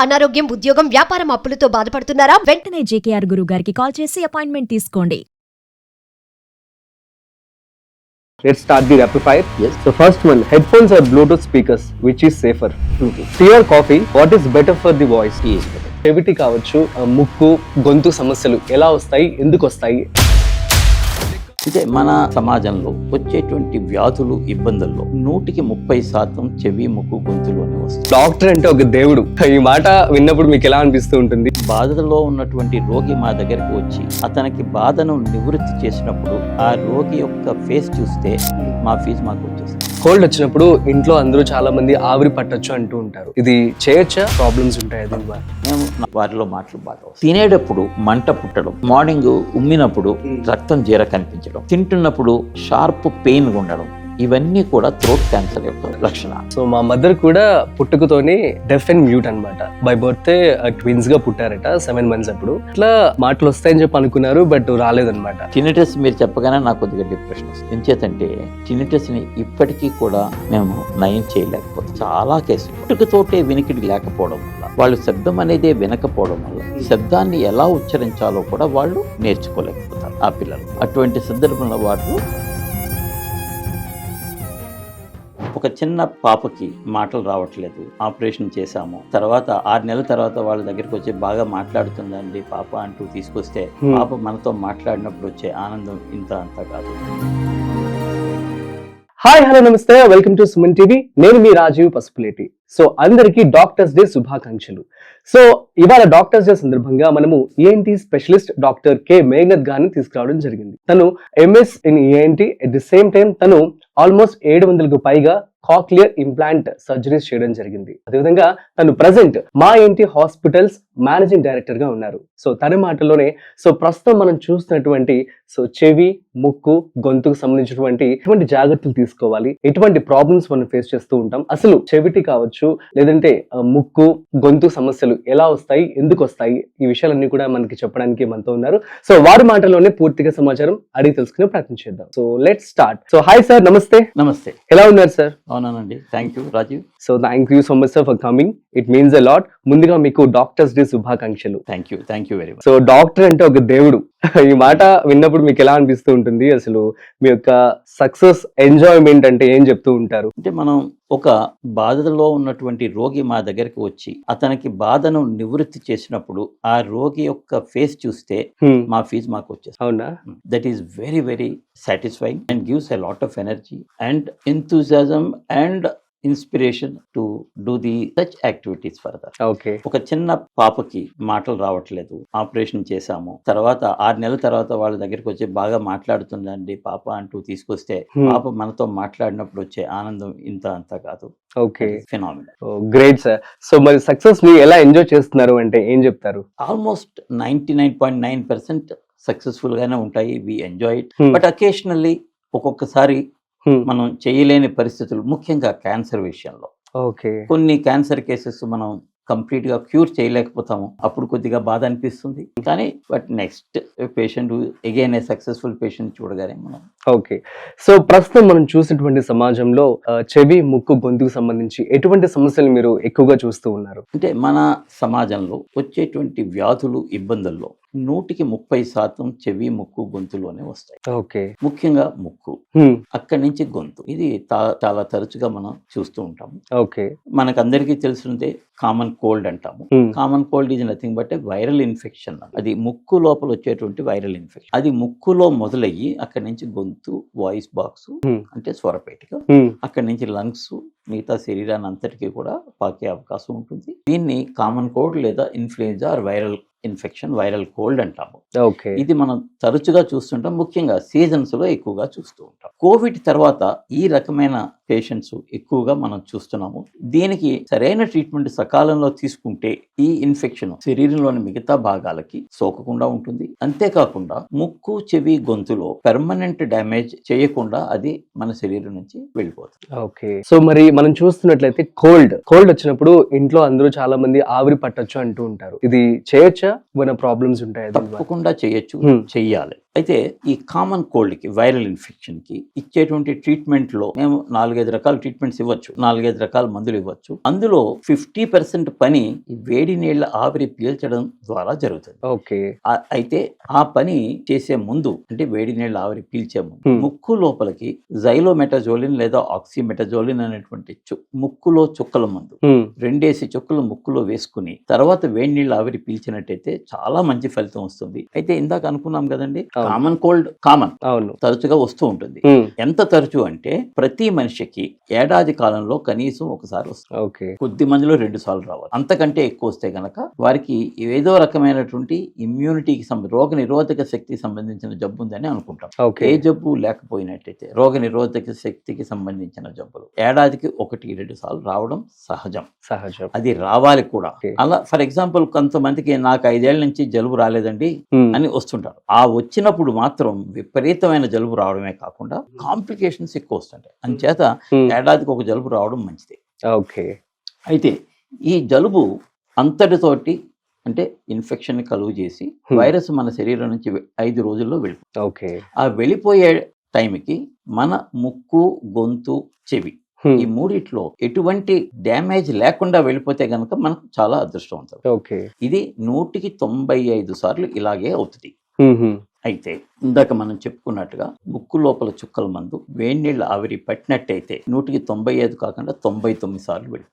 అనారోగ్యం, ఉద్యోగం, వ్యాపారం అప్పులతో బాధపడుతున్నారా? వెంటనే జేకేఆర్ గురువు గారికి కాల్ చేసి అపాయింట్మెంట్ తీసుకోండి. Let's start the rapid fire. Yes. The first one, headphones or Bluetooth speakers, which is safer? Bluetooth. Tea or coffee, what is better for the voice? Tea is better. చెవిటి కావచ్చు, ముక్కు, గొంతు సమస్యలు ఎలా వస్తాయి, ఎందుకు వస్తాయి? అంటే మన సమాజంలో వచ్చేటువంటి వ్యాధులు, ఇబ్బందుల్లో 130% చెవి, ముక్కు, గొంతులోనే వస్తాయి. డాక్టర్ అంటే ఒక దేవుడు. ఈ మాట విన్నప్పుడు మీకు ఎలా అనిపిస్తూ ఉంటుంది? బాధలో ఉన్నటువంటి రోగి మా దగ్గరికి వచ్చి అతనికి బాధను నివృత్తి చేసినప్పుడు ఆ రోగి యొక్క ఫేస్ చూస్తే మా ఫీజు మాకు వచ్చేస్తుంది. కోల్డ్ వచ్చినప్పుడు ఇంట్లో అందరూ చాలా మంది ఆవిరి పట్టొచ్చు అంటూ ఉంటారు. ఇది చేయొచ్చా? ప్రాబ్లమ్స్ ఉంటాయి దీని వల్ల? మేము వారిలో మాటలు బాగా వస్తాయి. తినేటప్పుడు మంట పుట్టడం, మార్నింగ్ ఉమ్మినప్పుడు రక్తం జీర కనిపించడం, తింటున్నప్పుడు షార్ప్ పెయిన్ ఉండడం, ఇవన్నీ కూడా థ్రోట్ క్యాన్సర్ యొక్క లక్షణాలు. సో మా మదర్ కూడా పుట్టుకతోనే డెఫ్ అండ్ మ్యూట్ అనమాట. బై బర్త్ ట్విన్స్ గా పుట్టారట 7 months అప్పుడు. ఇట్లా మాటలు వస్తాయని చెప్పి అనుకున్నారు, బట్ రాలేదన్నమాట. టినిటస్ మీరు చెప్పగానే నాకు కొద్దిగా డిప్రెషన్ వస్తుంది. ఎంచేతంటే టినిటస్ ని ఇప్పటికీ కూడా మేము నయం చేయలేకపోతాం. చాలా కేసులు పుట్టుకతోటే వినికిడి లేకపోవడం వల్ల, వాళ్ళు శబ్దం అనేది వినకపోవడం వల్ల శబ్దాన్ని ఎలా ఉచ్చరించాలో కూడా వాళ్ళు నేర్చుకోలేకపోతారు ఆ పిల్లలు. అటువంటి సందర్భంలో వాళ్ళు ఒక చిన్న పాపకి మాటలు రావట్లేదు, ఆపరేషన్ చేశాము, తర్వాత 6 నెలల తర్వాత వాళ్ళ దగ్గరికి వచ్చి బాగా మాట్లాడుతుందండి పాప అంటూ తీసుకొస్తే పాప మనతో మాట్లాడినప్పుడు వచ్చే ఆనందం ఇంత అంత కాదు. హాయ్, హలో, నమస్తే, వెల్కమ్ టు సుమన్ టీవీ. నేను మీ రాజీవ్ పసుపులేటి. సో అందరికీ డాక్టర్స్ డే శుభాకాంక్షలు. సో ఇవాళ డాక్టర్స్ డే సందర్భంగా మనము ENT specialist doctor K Meghnath గారిని తీసుకురావడం జరిగింది. తను MS in ENT, at the same time తను ఆల్మోస్ట్ 700కు పైగా కాక్లియర్ ఇంప్లాంట్ సర్జరీస్ చేయడం జరిగింది. అదేవిధంగా తను ప్రజెంట్ మా ENT హాస్పిటల్స్ మేనేజింగ్ డైరెక్టర్ గా ఉన్నారు. సో తన మాటల్లోనే సో ప్రస్తుతం మనం చూస్తున్నటువంటి సో చెవి, ముక్కు, గొంతుకు సంబంధించినటువంటి ఎటువంటి జాగ్రత్తలు తీసుకోవాలి, ఎటువంటి ప్రాబ్లమ్స్ మనం ఫేస్ చేస్తూ ఉంటాం, అసలు చెవిటి కావచ్చు లేదంటే ముక్కు, గొంతు సమస్యలు ఎలా వస్తాయి, ఎందుకు వస్తాయి, ఈ విషయాలన్నీ కూడా మనకి చెప్పడానికి మనతో ఉన్నారు. సో వారి మాటల్లోనే పూర్తిగా సమాచారం అడిగి తెలుసుకునే ప్రయత్నం చేద్దాం. So let's start. So hi sir, నమస్తే. నమస్తే, ఎలా ఉన్నారు సార్? అవునానండి, thank you Rajeev. So thank you so much sir for coming. It means a lot. ముందుగా మీకు డాక్టర్స్ డే శుభాకాంక్షలు. Thank you very much. So doctor అంటే ఒక దేవుడు. ఈ మాట విన్నప్పుడు మీకు ఎలా అనిపిస్తూ ఉంటుంది? అసలు మీ యొక్క సక్సెస్, ఎంజాయ్మెంట్ అంటే ఏం చెప్తూ ఉంటారు? అంటే మనం ఒక బాధలో ఉన్నటువంటి రోగి మా దగ్గరికి వచ్చి అతనికి బాధను నివృత్తి చేసినప్పుడు ఆ రోగి యొక్క ఫేస్ చూస్తే మా ఫీజు మాకు వచ్చేస్తుంది. అవునా? That is very very satisfying and gives a lot of energy and enthusiasm and inspiration to do the such activities further. Okay. ఒక చిన్న పాపకి మాటలు రావట్లేదు, ఆపరేషన్ చేశాము, తర్వాత 6 నెలల తర్వాత వాళ్ళ దగ్గరికి వచ్చి బాగా మాట్లాడుతుందండి పాప అంటూ తీసుకొస్తే పాప మనతో మాట్లాడినప్పుడు వచ్చే ఆనందం ఇంత అంత కాదు. Okay, phenomenal. Great sir. So మరి సక్సెస్ ని ఎలా ఎంజాయ్ చేస్తున్నారు అంటే ఏం చెప్తారు? ఆల్మోస్ట్ 99.9% సక్సెస్ఫుల్ గానే ఉంటాయి. We enjoy it. But occasionally ఒక్కొక్కసారి మనం చేయలేని పరిస్థితులు, ముఖ్యంగా క్యాన్సర్ విషయంలో ఓకే, కొన్ని క్యాన్సర్ కేసెస్ మనం కంప్లీట్ గా క్యూర్ చేయలేకపోతాము. అప్పుడు కొద్దిగా బాధ అనిపిస్తుంది. కానీ but next patient again a successful patient చూడగానే మనం ఓకే. సో ప్రస్తుతం మనం చూసినటువంటి సమాజంలో చెవి, ముక్కు, గొంతుకు సంబంధించి ఎటువంటి సమస్యలు మీరు ఎక్కువగా చూస్తూ ఉన్నారు? అంటే మన సమాజంలో వచ్చేటువంటి వ్యాధులు, ఇబ్బందుల్లో 130% చెవి, ముక్కు, గొంతులోనే వస్తాయి. ఓకే. ముఖ్యంగా ముక్కు, అక్కడి నుంచి గొంతు. ఇది చాలా తరచుగా మనం చూస్తూ ఉంటాము. ఓకే. మనకందరికీ తెలిసినదే కామన్ కోల్డ్ అంటాము. Common cold is nothing but viral infection. అది ముక్కు లోపల వచ్చేటువంటి వైరల్ ఇన్ఫెక్షన్. అది ముక్కులో మొదలయ్యి అక్కడి నుంచి గొంతు, వాయిస్ బాక్స్ అంటే స్వరపేటిక, అక్కడి నుంచి లంగ్స్, మిగతా శరీరాన్ని అంతటికీ కూడా పాకే అవకాశం ఉంటుంది. దీన్ని కామన్ కోల్డ్ లేదా influenza or viral infection, viral cold అంటాము. ఇది మనం తరచుగా చూస్తుంటాం, ముఖ్యంగా సీజన్స్ లో ఎక్కువగా చూస్తూ ఉంటాం. కోవిడ్ తర్వాత ఈ రకమైన పేషెంట్స్ ఎక్కువగా మనం చూస్తున్నాము. దీనికి సరైన ట్రీట్మెంట్ సకాలంలో తీసుకుంటే ఈ ఇన్ఫెక్షన్ శరీరంలోని మిగతా భాగాలకి సోకకుండా ఉంటుంది. అంతేకాకుండా ముక్కు, చెవి, గొంతులో పెర్మనెంట్ డ్యామేజ్ చేయకుండా అది మన శరీరం నుంచి వెళ్ళిపోతుంది. ఓకే. సో మరి మనం చూస్తున్నట్లయితే కోల్డ్ వచ్చినప్పుడు ఇంట్లో అందరూ చాలా మంది ఆవిరి పట్టొచ్చు అంటూ ఉంటారు. ఇది చేయొచ్చా? ఏమైనా ప్రాబ్లమ్స్ ఉంటాయి? తప్పకుండా చేయొచ్చు, చెయ్యాలి. అయితే ఈ కామన్ కోల్డ్ కి వైరల్ ఇన్ఫెక్షన్ కి ఇచ్చేటువంటి ట్రీట్మెంట్ లో మేము 4-5 రకాల ట్రీట్మెంట్స్ ఇవ్వచ్చు, 4-5 రకాల మందులు ఇవ్వచ్చు. అందులో 50% పని ఈ వేడి నీళ్ల ఆవిరి పీల్చడం ద్వారా జరుగుతుంది. ఓకే. అయితే ఆ పని చేసే ముందు అంటే వేడి నీళ్ల ఆవిరి పీల్చే ముందు ముక్కు లోపలికి జైలోమెటజోలిన్ లేదా ఆక్సిమెటజోలిన్ అనేటువంటి ముక్కులో చుక్కల మందు 2 చుక్కలు ముక్కులో వేసుకుని తర్వాత వేడి నీళ్ళ ఆవిరి పీల్చినట్టయితే చాలా మంచి ఫలితం వస్తుంది. అయితే ఇందాక అనుకున్నాం కదండి, కామన్ కోల్డ్ అవును తరచుగా వస్తూ ఉంటుంది. ఎంత తరచు అంటే ప్రతి మనిషికి ఏడాది కాలంలో కనీసం ఒకసారి వస్తుంది. ఓకే. కొద్ది మందిలో 2 సార్లు రావాలి. అంతకంటే ఎక్కువ వస్తే గనక వారికి ఏదో రకమైనటువంటి ఇమ్యూనిటీకి రోగ నిరోధక శక్తికి సంబంధించిన జబ్బు ఉందని అనుకుంటాం. ఏ జబ్బు లేకపోయినట్టయితే రోగ నిరోధక శక్తికి సంబంధించిన జబ్బులు ఏడాదికి 1-2 సార్లు రావడం సహజం. అది రావాలి కూడా. అలా ఫర్ ఎగ్జాంపుల్ కొంతమందికి నాకు 5 ఏళ్ల నుంచి జలుబు రాలేదండి అని వస్తుంటారు. ఆ వచ్చినప్పుడు మాత్రం విపరీతమైన జలుబు రావడమే కాకుండా కాంప్లికేషన్స్ ఎక్కువ వస్తుంటాయి. అంచేత ఏడాదికి ఒక జలుబు రావడం మంచిది. ఓకే. అయితే ఈ జలుబు అంతటితోటి అంటే ఇన్ఫెక్షన్ కలుగు చేసి వైరస్ మన శరీరం నుంచి 5 రోజుల్లో వెళ్ళిపోతుంది. ఓకే. ఆ వెళ్ళిపోయే టైంకి మన ముక్కు, గొంతు, చెవి ఈ మూడిట్లో ఎటువంటి డ్యామేజ్ లేకుండా వెళ్ళిపోతే గనక మనకు చాలా అదృష్టవంతం. ఓకే. ఇది 195 సార్లు ఇలాగే అవుతుంది. అయితే ఇందాక మనం చెప్పుకున్నట్టుగా ముక్కు లోపల చుక్కల మందు వేడి నీళ్ళ ఆవిరి పట్టినట్టయితే 195 కాకుండా 99 సార్లు వెళ్ళిపోతుంది.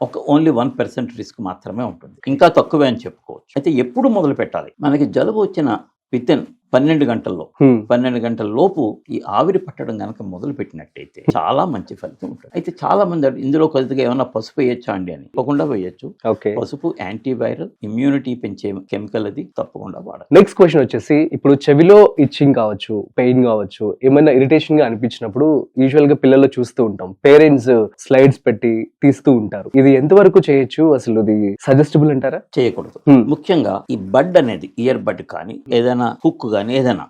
ఒక ఓన్లీ 1% రిస్క్ మాత్రమే ఉంటుంది, ఇంకా తక్కువే అని చెప్పుకోవచ్చు. అయితే ఎప్పుడు మొదలు పెట్టాలి? మనకి జలుబు వచ్చిన వితిన్ 12 గంటల లోపు ఈ ఆవిరి పట్టడం గనక మొదలు పెట్టినట్టయితే చాలా మంచి ఫలితం ఉంటుంది. అయితే చాలా మంది ఇందులో కొద్దిగా ఏమన్నా పసుపు వేయచ్చా అండి అని, తప్పకుండా వేయచ్చు. పసుపు యాంటీవైరల్, ఇమ్యూనిటీ పెంచే కెమికల్, అది తప్పకుండా వాడాలి. నెక్స్ట్ క్వశ్చన్ వచ్చేసి, ఇప్పుడు చెవిలో ఇచ్చింగ్ కావచ్చు, పెయిన్ కావచ్చు, ఏమైనా ఇరిటేషన్ గా అనిపించినప్పుడు యూజువల్ గా పిల్లల్లో చూస్తూ ఉంటాం, పేరెంట్స్ స్లైడ్స్ పెట్టి తీస్తూ ఉంటారు. ఇది ఎంతవరకు చేయొచ్చు? అసలు ఇది సజెస్టబుల్ అంటారా? చేయకూడదు. ముఖ్యంగా ఈ బడ్ అనేది, ఇయర్ బడ్ కానీ ఏదైనా హుక్ కానీ ఏదైనా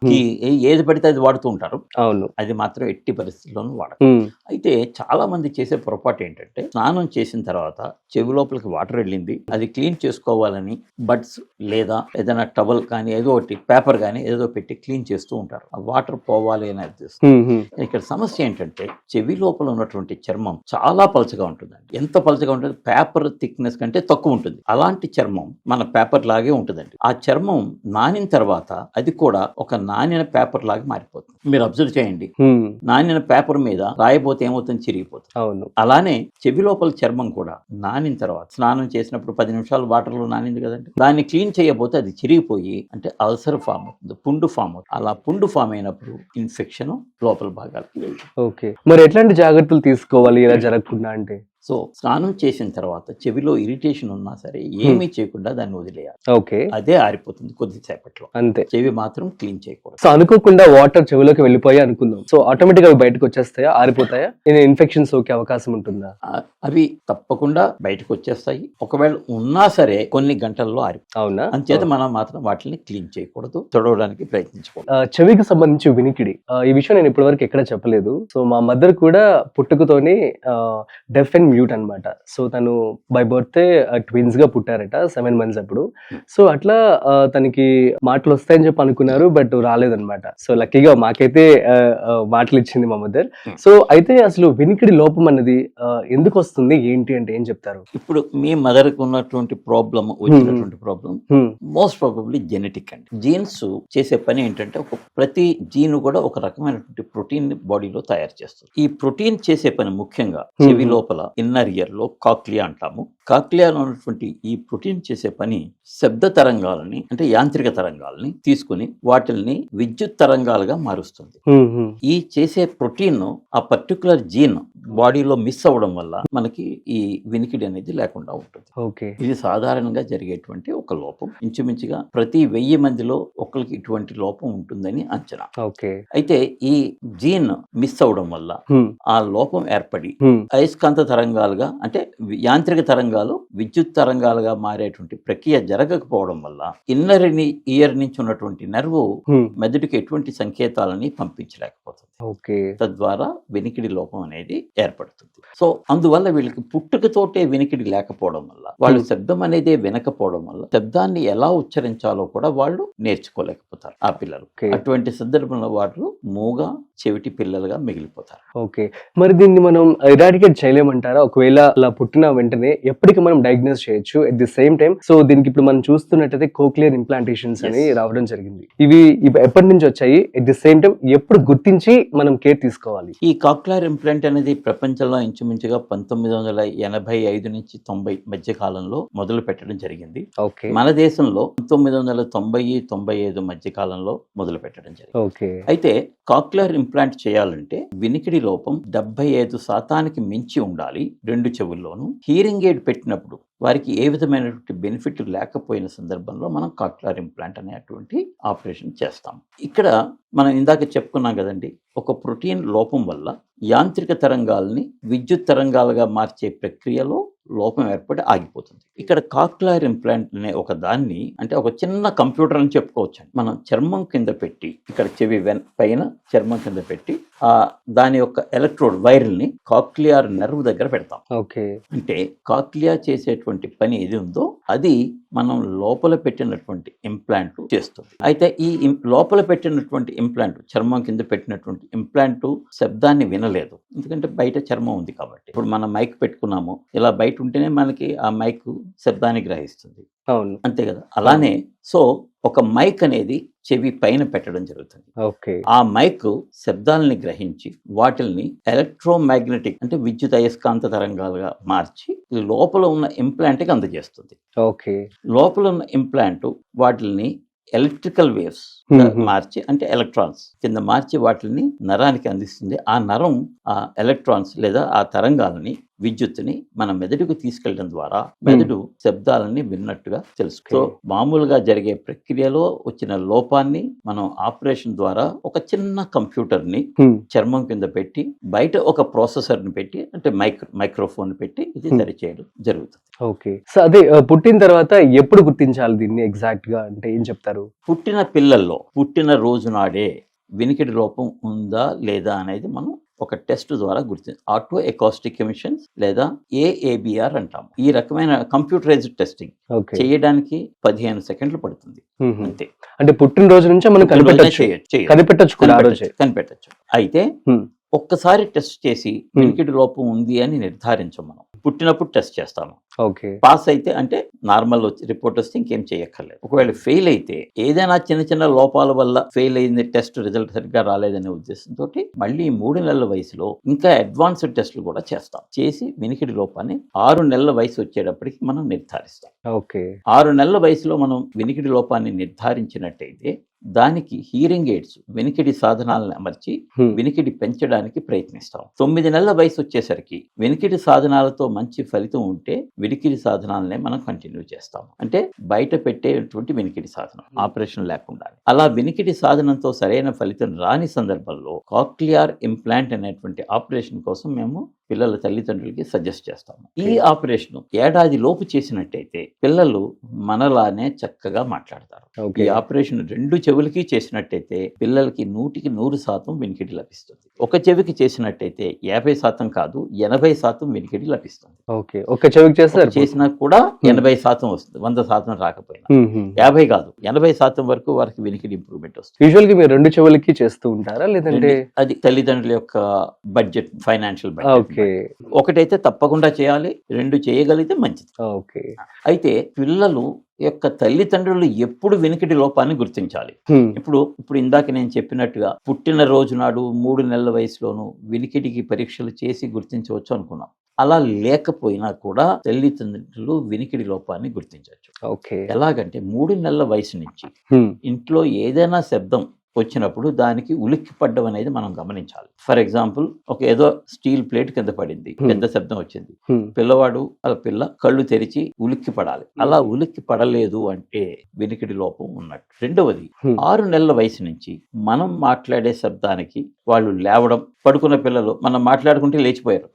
ఏది పడితే అది వాడుతూ ఉంటారు. అవును. అది మాత్రం ఎట్టి పరిస్థితుల్లోనూ వాడదు. అయితే చాలా మంది చేసే పొరపాటు ఏంటంటే, స్నానం చేసిన తర్వాత చెవి లోపలికి వాటర్ వెళ్ళింది, అది క్లీన్ చేసుకోవాలని బడ్స్ లేదా ఏదైనా టవల్ కానీ ఏదో ఒకటి పేపర్ కానీ ఏదో పెట్టి క్లీన్ చేస్తూ ఉంటారు. ఆ వాటర్ పోవాలి అని అర్థిస్తుంది. ఇక్కడ సమస్య ఏంటంటే, చెవి లోపల ఉన్నటువంటి చర్మం చాలా పలచగా ఉంటుందండి. ఎంత పలచగా ఉంటుంది? పేపర్ థిక్నెస్ కంటే తక్కువ ఉంటుంది. అలాంటి చర్మం మన పేపర్ లాగే ఉంటుందండి. ఆ చర్మం నానిన తర్వాత అది కూడా ఒక నానిన పేపర్ లాగా మారిపోతుంది. మీరు అబ్జర్వ్ చేయండి, నానిన పేపర్ మీద రాయబోతే ఏమవుతుంది? చిరిగిపోతుంది. అవును. అలానే చెవి లోపల చర్మం కూడా నానిన తర్వాత, స్నానం చేసినప్పుడు 10 నిమిషాలు వాటర్ లో నానింది కదండి, దాన్ని క్లీన్ చేయబోతే అది చిరిగిపోయి అంటే అల్సర్ ఫామ్ అవుతుంది, పుండు ఫామ్ అవుతుంది. అలా పుండు ఫామ్ అయినప్పుడు ఇన్ఫెక్షన్ లోపల భాగాలకి వెళ్తుంది. ఓకే. మరి ఎట్లాంటి జాగ్రత్తలు తీసుకోవాలి ఇలా జరగకుండా అంటే? సో స్నానం చేసిన తర్వాత చెవిలో ఇరిటేషన్ ఉన్నా సరే ఏమీ చేయకుండా దాన్ని వదిలేయాలి. ఓకే. అదే ఆరిపోతుంది కొద్దిసేపట్లో, అంతే. చెవి మాత్రం క్లీన్ చేయకూడదు. సో అనుకోకుండా వాటర్ చెవిలోకి వెళ్ళిపోయి అనుకుందాం, సో ఆటోమేటిక్ గా బయటకు వచ్చేస్తాయా, ఆరిపోతాయా? ఇన్ఫెక్షన్ సోకే అవకాశం ఉంటుందా? అవి తప్పకుండా బయటకు వచ్చేస్తాయి. ఒకవేళ ఉన్నా సరే కొన్ని గంటల్లో ఆరిపోతాయి. అవునా? అంచేత మనం మాత్రం వాటిని క్లీన్ చేయకూడదు, తొడవడానికి ప్రయత్నించకూడదు. చెవికి సంబంధించి వినికిడి, ఈ విషయం నేను ఇప్పటివరకు ఎక్కడ చెప్పలేదు. సో మా మదర్ కూడా పుట్టుకతోని డెఫ్ అండ్ మ్యూట్ అన్నమాట. సో తను బై బర్త్ ట్విన్స్ గా పుట్టారట 7 months అప్పుడు. సో అట్లా తనకి మాటలు వస్తాయని చెప్పి అనుకున్నారు, బట్ రాలేదన్నమాట. సో లక్కీగా మాకైతే మాటలు ఇచ్చింది మా మదర్. సో అయితే అసలు వినికిడి లోపం అన్నది ఎందుకు వస్తుంది, ఏంటి అంటే ఏం చెప్తారు? ఇప్పుడు మీ మదర్ కు ఉన్నటువంటి ప్రాబ్లమ్, వచ్చినటువంటి ప్రాబ్లం మోస్ట్ ప్రాబబ్లీ జెనెటిక్ అండి. జీన్స్ చేసే పని ఏంటంటే, ప్రతి జీన్ కూడా ఒక రకమైనటువంటి ప్రోటీన్ బాడీలో తయారు చేస్తుంది. ఈ ప్రోటీన్ చేసే పని ముఖ్యంగా చెవి లోపల ఇన్నర్ ఇయర్ లో కాక్లియా అంటాము. కాక్లియాలో ఉన్నటువంటి ఈ ప్రోటీన్ చేసే పని శబ్ద తరంగాలని అంటే యాంత్రిక తరంగాలని తీసుకుని వాటిల్ని విద్యుత్ తరంగాలుగా మారుస్తుంది. ఈ చేసే ప్రోటీన్ ఆ పర్టికులర్ జీన్ బాడీలో మిస్ అవ్వడం వల్ల మనకి ఈ వినికిడి అనేది లేకుండా ఉంటుంది. ఇది సాధారణంగా జరిగేటువంటి ఒక లోపం. ఇంచుమించుగా ప్రతి 1000 మందిలో ఒకరికి ఇటువంటి లోపం ఉంటుందని అంచనా. అయితే ఈ జీన్ మిస్ అవ్వడం వల్ల ఆ లోపం ఏర్పడి అయస్కాంత తరంగాలుగా అంటే యాంత్రిక తరంగాలు విద్యుత్ తరంగాలుగా మారేటువంటి ప్రక్రియ జరగకపోవడం వల్ల ఇన్నర్ ఇయర్ నుంచి ఉన్నటువంటి నర్వ్ మెదడుకి ఎటువంటి సంకేతాలని పంపించలేకపోతుంది. ఓకే. తద్వారా వినికిడి లోపం అనేది ఏర్పడుతుంది. సో అందువల్ల వీళ్ళకి పుట్టుకతోటే వినికిడి లేకపోవడం వల్ల, వాళ్ళు శబ్దం అనేది వినకపోవడం వల్ల శబ్దాన్ని ఎలా ఉచ్చరించాలో కూడా వాళ్ళు నేర్చుకోలేకపోతారు ఆ పిల్లలు. ఓకే. అటువంటి సందర్భంలో వాళ్ళు మూగా చెవిటి పిల్లలుగా మిగిలిపోతారు. ఓకే. మరి దీన్ని మనం ఎరాడికేట్ చేయలేమంటారా? ఒకవేళ అలా పుట్టిన వెంటనే ఎప్పటికి మనం డయాగ్నోస్ చేయొచ్చు at the same time. So దీనికి ఇప్పుడు మనం చూస్తున్నట్టయితే కోక్లియర్ ఇంప్లాంటేషన్స్ అని రావడం జరిగింది. ఇవి ఎప్పటి నుంచి వచ్చాయి? ఎట్ ది సేమ్ టైం ఎప్పుడు గుర్తించి మనం కేర్ తీసుకోవాలి? ఈ కాక్లియర్ ఇంప్లాంట్ అనేది ప్రపంచంలో ఇంచుమించుగా 1985 నుంచి 90 మధ్య కాలంలో మొదలు పెట్టడం జరిగింది. ఓకే. మన దేశంలో 1990-95 మధ్య కాలంలో మొదలు పెట్టడం జరిగింది. ఓకే. అయితే కాక్లియర్ ఇంప్లాంట్ చేయాలంటే వినికిడి లోపం 75% మించి ఉండాలి రెండు చెవుల్లోనూ. హీరింగ్ ఎయిడ్ పెట్టినప్పుడు వారికి ఏ విధమైనటువంటి బెనిఫిట్ లేకపోయిన సందర్భంలో మనం కాక్లియర్ ఇంప్లాంట్ అనేటువంటి ఆపరేషన్ చేస్తాం. ఇక్కడ మనం ఇందాక చెప్పుకున్నాం కదండి, ఒక ప్రోటీన్ లోపం వల్ల యాంత్రిక తరంగాల్ని విద్యుత్ తరంగాలుగా మార్చే ప్రక్రియలో లోపం ఏర్పడి ఆగిపోతుంది. ఇక్కడ కాక్లియర్ ఇంప్లాంట్ అనే ఒక దాన్ని, అంటే ఒక చిన్న కంప్యూటర్ అని చెప్పుకోవచ్చు. మనం చర్మం కింద పెట్టి, ఇక్కడ చెవి పైన చర్మం కింద పెట్టి దాని యొక్క ఎలక్ట్రోడ్ వైర్ని కాక్లియర్ నర్వ్ దగ్గర పెడతాం. ఓకే. అంటే కాక్లియా చేసేటువంటి పని ఏది ఉందో అది మనం లోపల పెట్టినటువంటి ఇంప్లాంట్ చేస్తుంది. అయితే ఈ లోపల పెట్టినటువంటి ఇంప్లాంట్, చర్మం కింద పెట్టినటువంటి ఇంప్లాంట్ శబ్దాన్ని వినలేదు, ఎందుకంటే బయట చర్మం ఉంది కాబట్టి. ఇప్పుడు మనం మైక్ పెట్టుకున్నాము, ఇలా బయట ఉంటేనే మనకి ఆ మైక్ శబ్దాన్ని గ్రహిస్తుంది. అవును. అంతే కదా. అలానే సో ఒక మైక్ అనేది చెవి పైన పెట్టడం జరుగుతుంది. ఓకే. ఆ మైక్ శబ్దాలని గ్రహించి వాటిల్ని ఎలక్ట్రోమాగ్నెటిక్, అంటే విద్యుత్ అయస్కాంత తరంగాలుగా మార్చి లోపల ఉన్న ఇంప్లాంట్కి అందజేస్తుంది. ఓకే. లోపల ఉన్న ఇంప్లాంట్ వాటిల్ని ఎలక్ట్రికల్ వేవ్స్ మార్చి, అంటే ఎలక్ట్రాన్స్ కింద మార్చి వాటిని నరానికి అందిస్తుంది. ఆ నరం ఆ ఎలక్ట్రాన్స్ లేదా ఆ తరంగాలని, విద్యుత్తుని మన మెదడుకు తీసుకెళ్లడం ద్వారా మెదడు శబ్దాలని విన్నట్టుగా తెలుసు. సో మామూలుగా జరిగే ప్రక్రియలో వచ్చిన లోపాన్ని మనం ఆపరేషన్ ద్వారా ఒక చిన్న కంప్యూటర్ ని చర్మం కింద పెట్టి, బయట ఒక ప్రాసెసర్ ని పెట్టి, అంటే మైక్రోఫోన్ పెట్టి ఇది సరిచేయడం జరుగుతుంది. ఓకే. సో అదే పుట్టిన తర్వాత ఎప్పుడు గుర్తించాలి దీన్ని ఎగ్జాక్ట్ గా, అంటే ఏం చెప్తారు? పుట్టిన పిల్లల్లో పుట్టిన రోజు నాడే వినికిడి లోపం ఉందా లేదా అనేది మనం ఒక టెస్ట్ ద్వారా గుర్తించాలి. ఆటో ఎకాస్టిక్ ఎమిషన్స్ లేదా AABR అంటాము. ఈ రకమైన కంప్యూటరైజ్డ్ టెస్టింగ్ చేయడానికి 15 సెకండ్లు పడుతుంది అంతే. అంటే పుట్టినరోజు నుంచి మనం కనిపెట్టచ్చు. అయితే ఒక్కసారి టెస్ట్ చేసి వినికిడి లోపం ఉంది అని నిర్ధారించం. మనం పుట్టినప్పుడు టెస్ట్ చేస్తాము. ఓకే. పాస్ అయితే అంటే నార్మల్ రిపోర్ట్ వస్తే ఇంకేం చేయక్కర్లేదు. ఒకవేళ ఫెయిల్ అయితే, ఏదైనా చిన్న చిన్న లోపాల వల్ల ఫెయిల్ అయింది, టెస్ట్ రిజల్ట్ సరిగ్గా రాలేదనే ఉద్దేశంతో మళ్ళీ 3 నెలల వయసులో ఇంకా అడ్వాన్స్డ్ టెస్టులు కూడా చేస్తాం. చేసి వినికిడి లోపాన్ని 6 నెలల వయసు వచ్చేటప్పటికి మనం నిర్ధారిస్తాం. ఓకే. 6 నెలల వయసులో మనం వినికిడి లోపాన్ని నిర్ధారించినట్టయితే దానికి హీరింగ్ ఎయిడ్స్, వినికిడి సాధనాలను అమర్చి వినికిడి పెంచడానికి ప్రయత్నిస్తాం. 9 నెలల వయసు వచ్చేసరికి వినికిడి సాధనాలతో మంచి ఫలితం ఉంటే వినికిడి సాధనాలనే మనం కంటిన్యూ చేస్తాము. అంటే బయట పెట్టేటువంటి వినికిడి సాధనం, ఆపరేషన్ లేకుండా. అలా వినికిడి సాధనంతో సరైన ఫలితం రాని సందర్భంలో కాక్లియర్ ఇంప్లాంట్ అనేటువంటి ఆపరేషన్ కోసం మేము పిల్లల తల్లిదండ్రులకి సజెస్ట్ చేస్తాము. ఈ ఆపరేషన్ ఏడాది లోపు చేసినట్టయితే పిల్లలు మనలానే చక్కగా మాట్లాడతారు. ఈ ఆపరేషన్ 2 చెవులకి చేసినట్టయితే పిల్లలకి 100% వినికిడి లభిస్తుంది. ఒక చెవికి చేసినట్టయితే 50% కాదు 80% వినికిడి లభిస్తుంది. ఓకే. ఒక చెవికి చేసినా కూడా 80% వస్తుంది, 100% రాకపోయినా. 50 కాదు 80% వరకు వారికి వినికిడి ఇంప్రూవ్మెంట్ వస్తుంది. యూజువల్ గా మీరు 2 చెవులకి చేస్తూ ఉంటారా, లేదంటే అది తల్లిదండ్రుల యొక్క బడ్జెట్, ఫైనాన్షియల్ బడ్జెట్. ఒకటైతే తప్పకుండా చేయాలి, 2 చేయగలిగితే మంచిది. ఓకే. అయితే పిల్లలు యొక్క తల్లిదండ్రులు ఎప్పుడు వినికిడి లోపాన్ని గుర్తించాలి. ఇప్పుడు ఇందాక నేను చెప్పినట్టుగా పుట్టిన రోజు నాడు 3 నెలల వయసులోనూ వినికిడికి పరీక్షలు చేసి గుర్తించవచ్చు అనుకున్నాం. అలా లేకపోయినా కూడా తల్లిదండ్రులు వినికిడి లోపాన్ని గుర్తించవచ్చు. ఎలాగంటే 3 నెలల వయసు నుంచి ఇంట్లో ఏదైనా శబ్దం వచ్చినప్పుడు దానికి ఉలిక్కి పడ్డం అనేది మనం గమనించాలి. ఫర్ ఎగ్జాంపుల్, ఒక ఏదో స్టీల్ ప్లేట్ కింద పడింది, పెద్ద శబ్దం వచ్చింది, పిల్లవాడు పిల్ల కళ్ళు తెరిచి ఉలిక్కి పడాలి. అలా ఉలిక్కి పడలేదు అంటే వినికిడి లోపం ఉన్నట్టు. రెండవది, 6 నెలల వయసు నుంచి మనం మాట్లాడే శబ్దానికి వాళ్ళు లేవడం, పడుకున్న పిల్లలు మనం మాట్లాడుకుంటే లేచిపోయారు,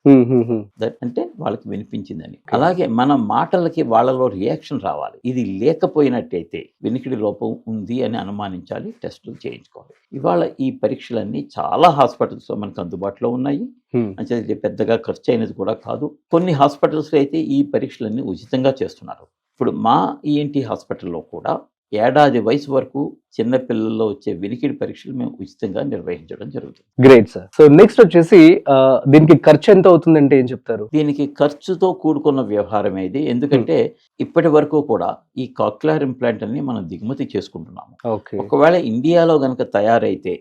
అంటే వాళ్ళకి వినిపించిందని. అలాగే మన మాటలకి వాళ్ళలో రియాక్షన్ రావాలి. ఇది లేకపోయినట్టయితే వినికిడి లోపం ఉంది అని అనుమానించాలి, టెస్టులు చేయించుకోవాలి. ఇవాళ ఈ పరీక్షలన్నీ చాలా హాస్పిటల్స్ లో మనకు అందుబాటులో ఉన్నాయి. అంటే ఇది పెద్దగా ఖర్చు అయినది కూడా కాదు. కొన్ని హాస్పిటల్స్ అయితే ఈ పరీక్షలన్నీ ఉచితంగా చేస్తున్నారు. ఇప్పుడు మా ఈఎన్టీ హాస్పిటల్లో కూడా ఏడాది వయసు వరకు చిన్న పిల్లల్లో వచ్చే వినికిడి పరీక్షలు మేము ఉచితంగా నిర్వహించడం జరుగుతుంది. Great sir. సో నెక్స్ట్ వచ్చేసి దీనికి ఖర్చు ఎంత అవుతుందంటే ఏం చెప్తారు? దీనికి ఖర్చుతో కూడుకున్న వ్యవహారం ఇది. ఎందుకంటే ఇప్పటి వరకు కూడా ఈ కాక్లియర్ ఇంప్లాంట్ అని మనం దిగుమతి చేసుకుంటున్నాము. ఒకవేళ ఇండియాలో గనక తయారైతే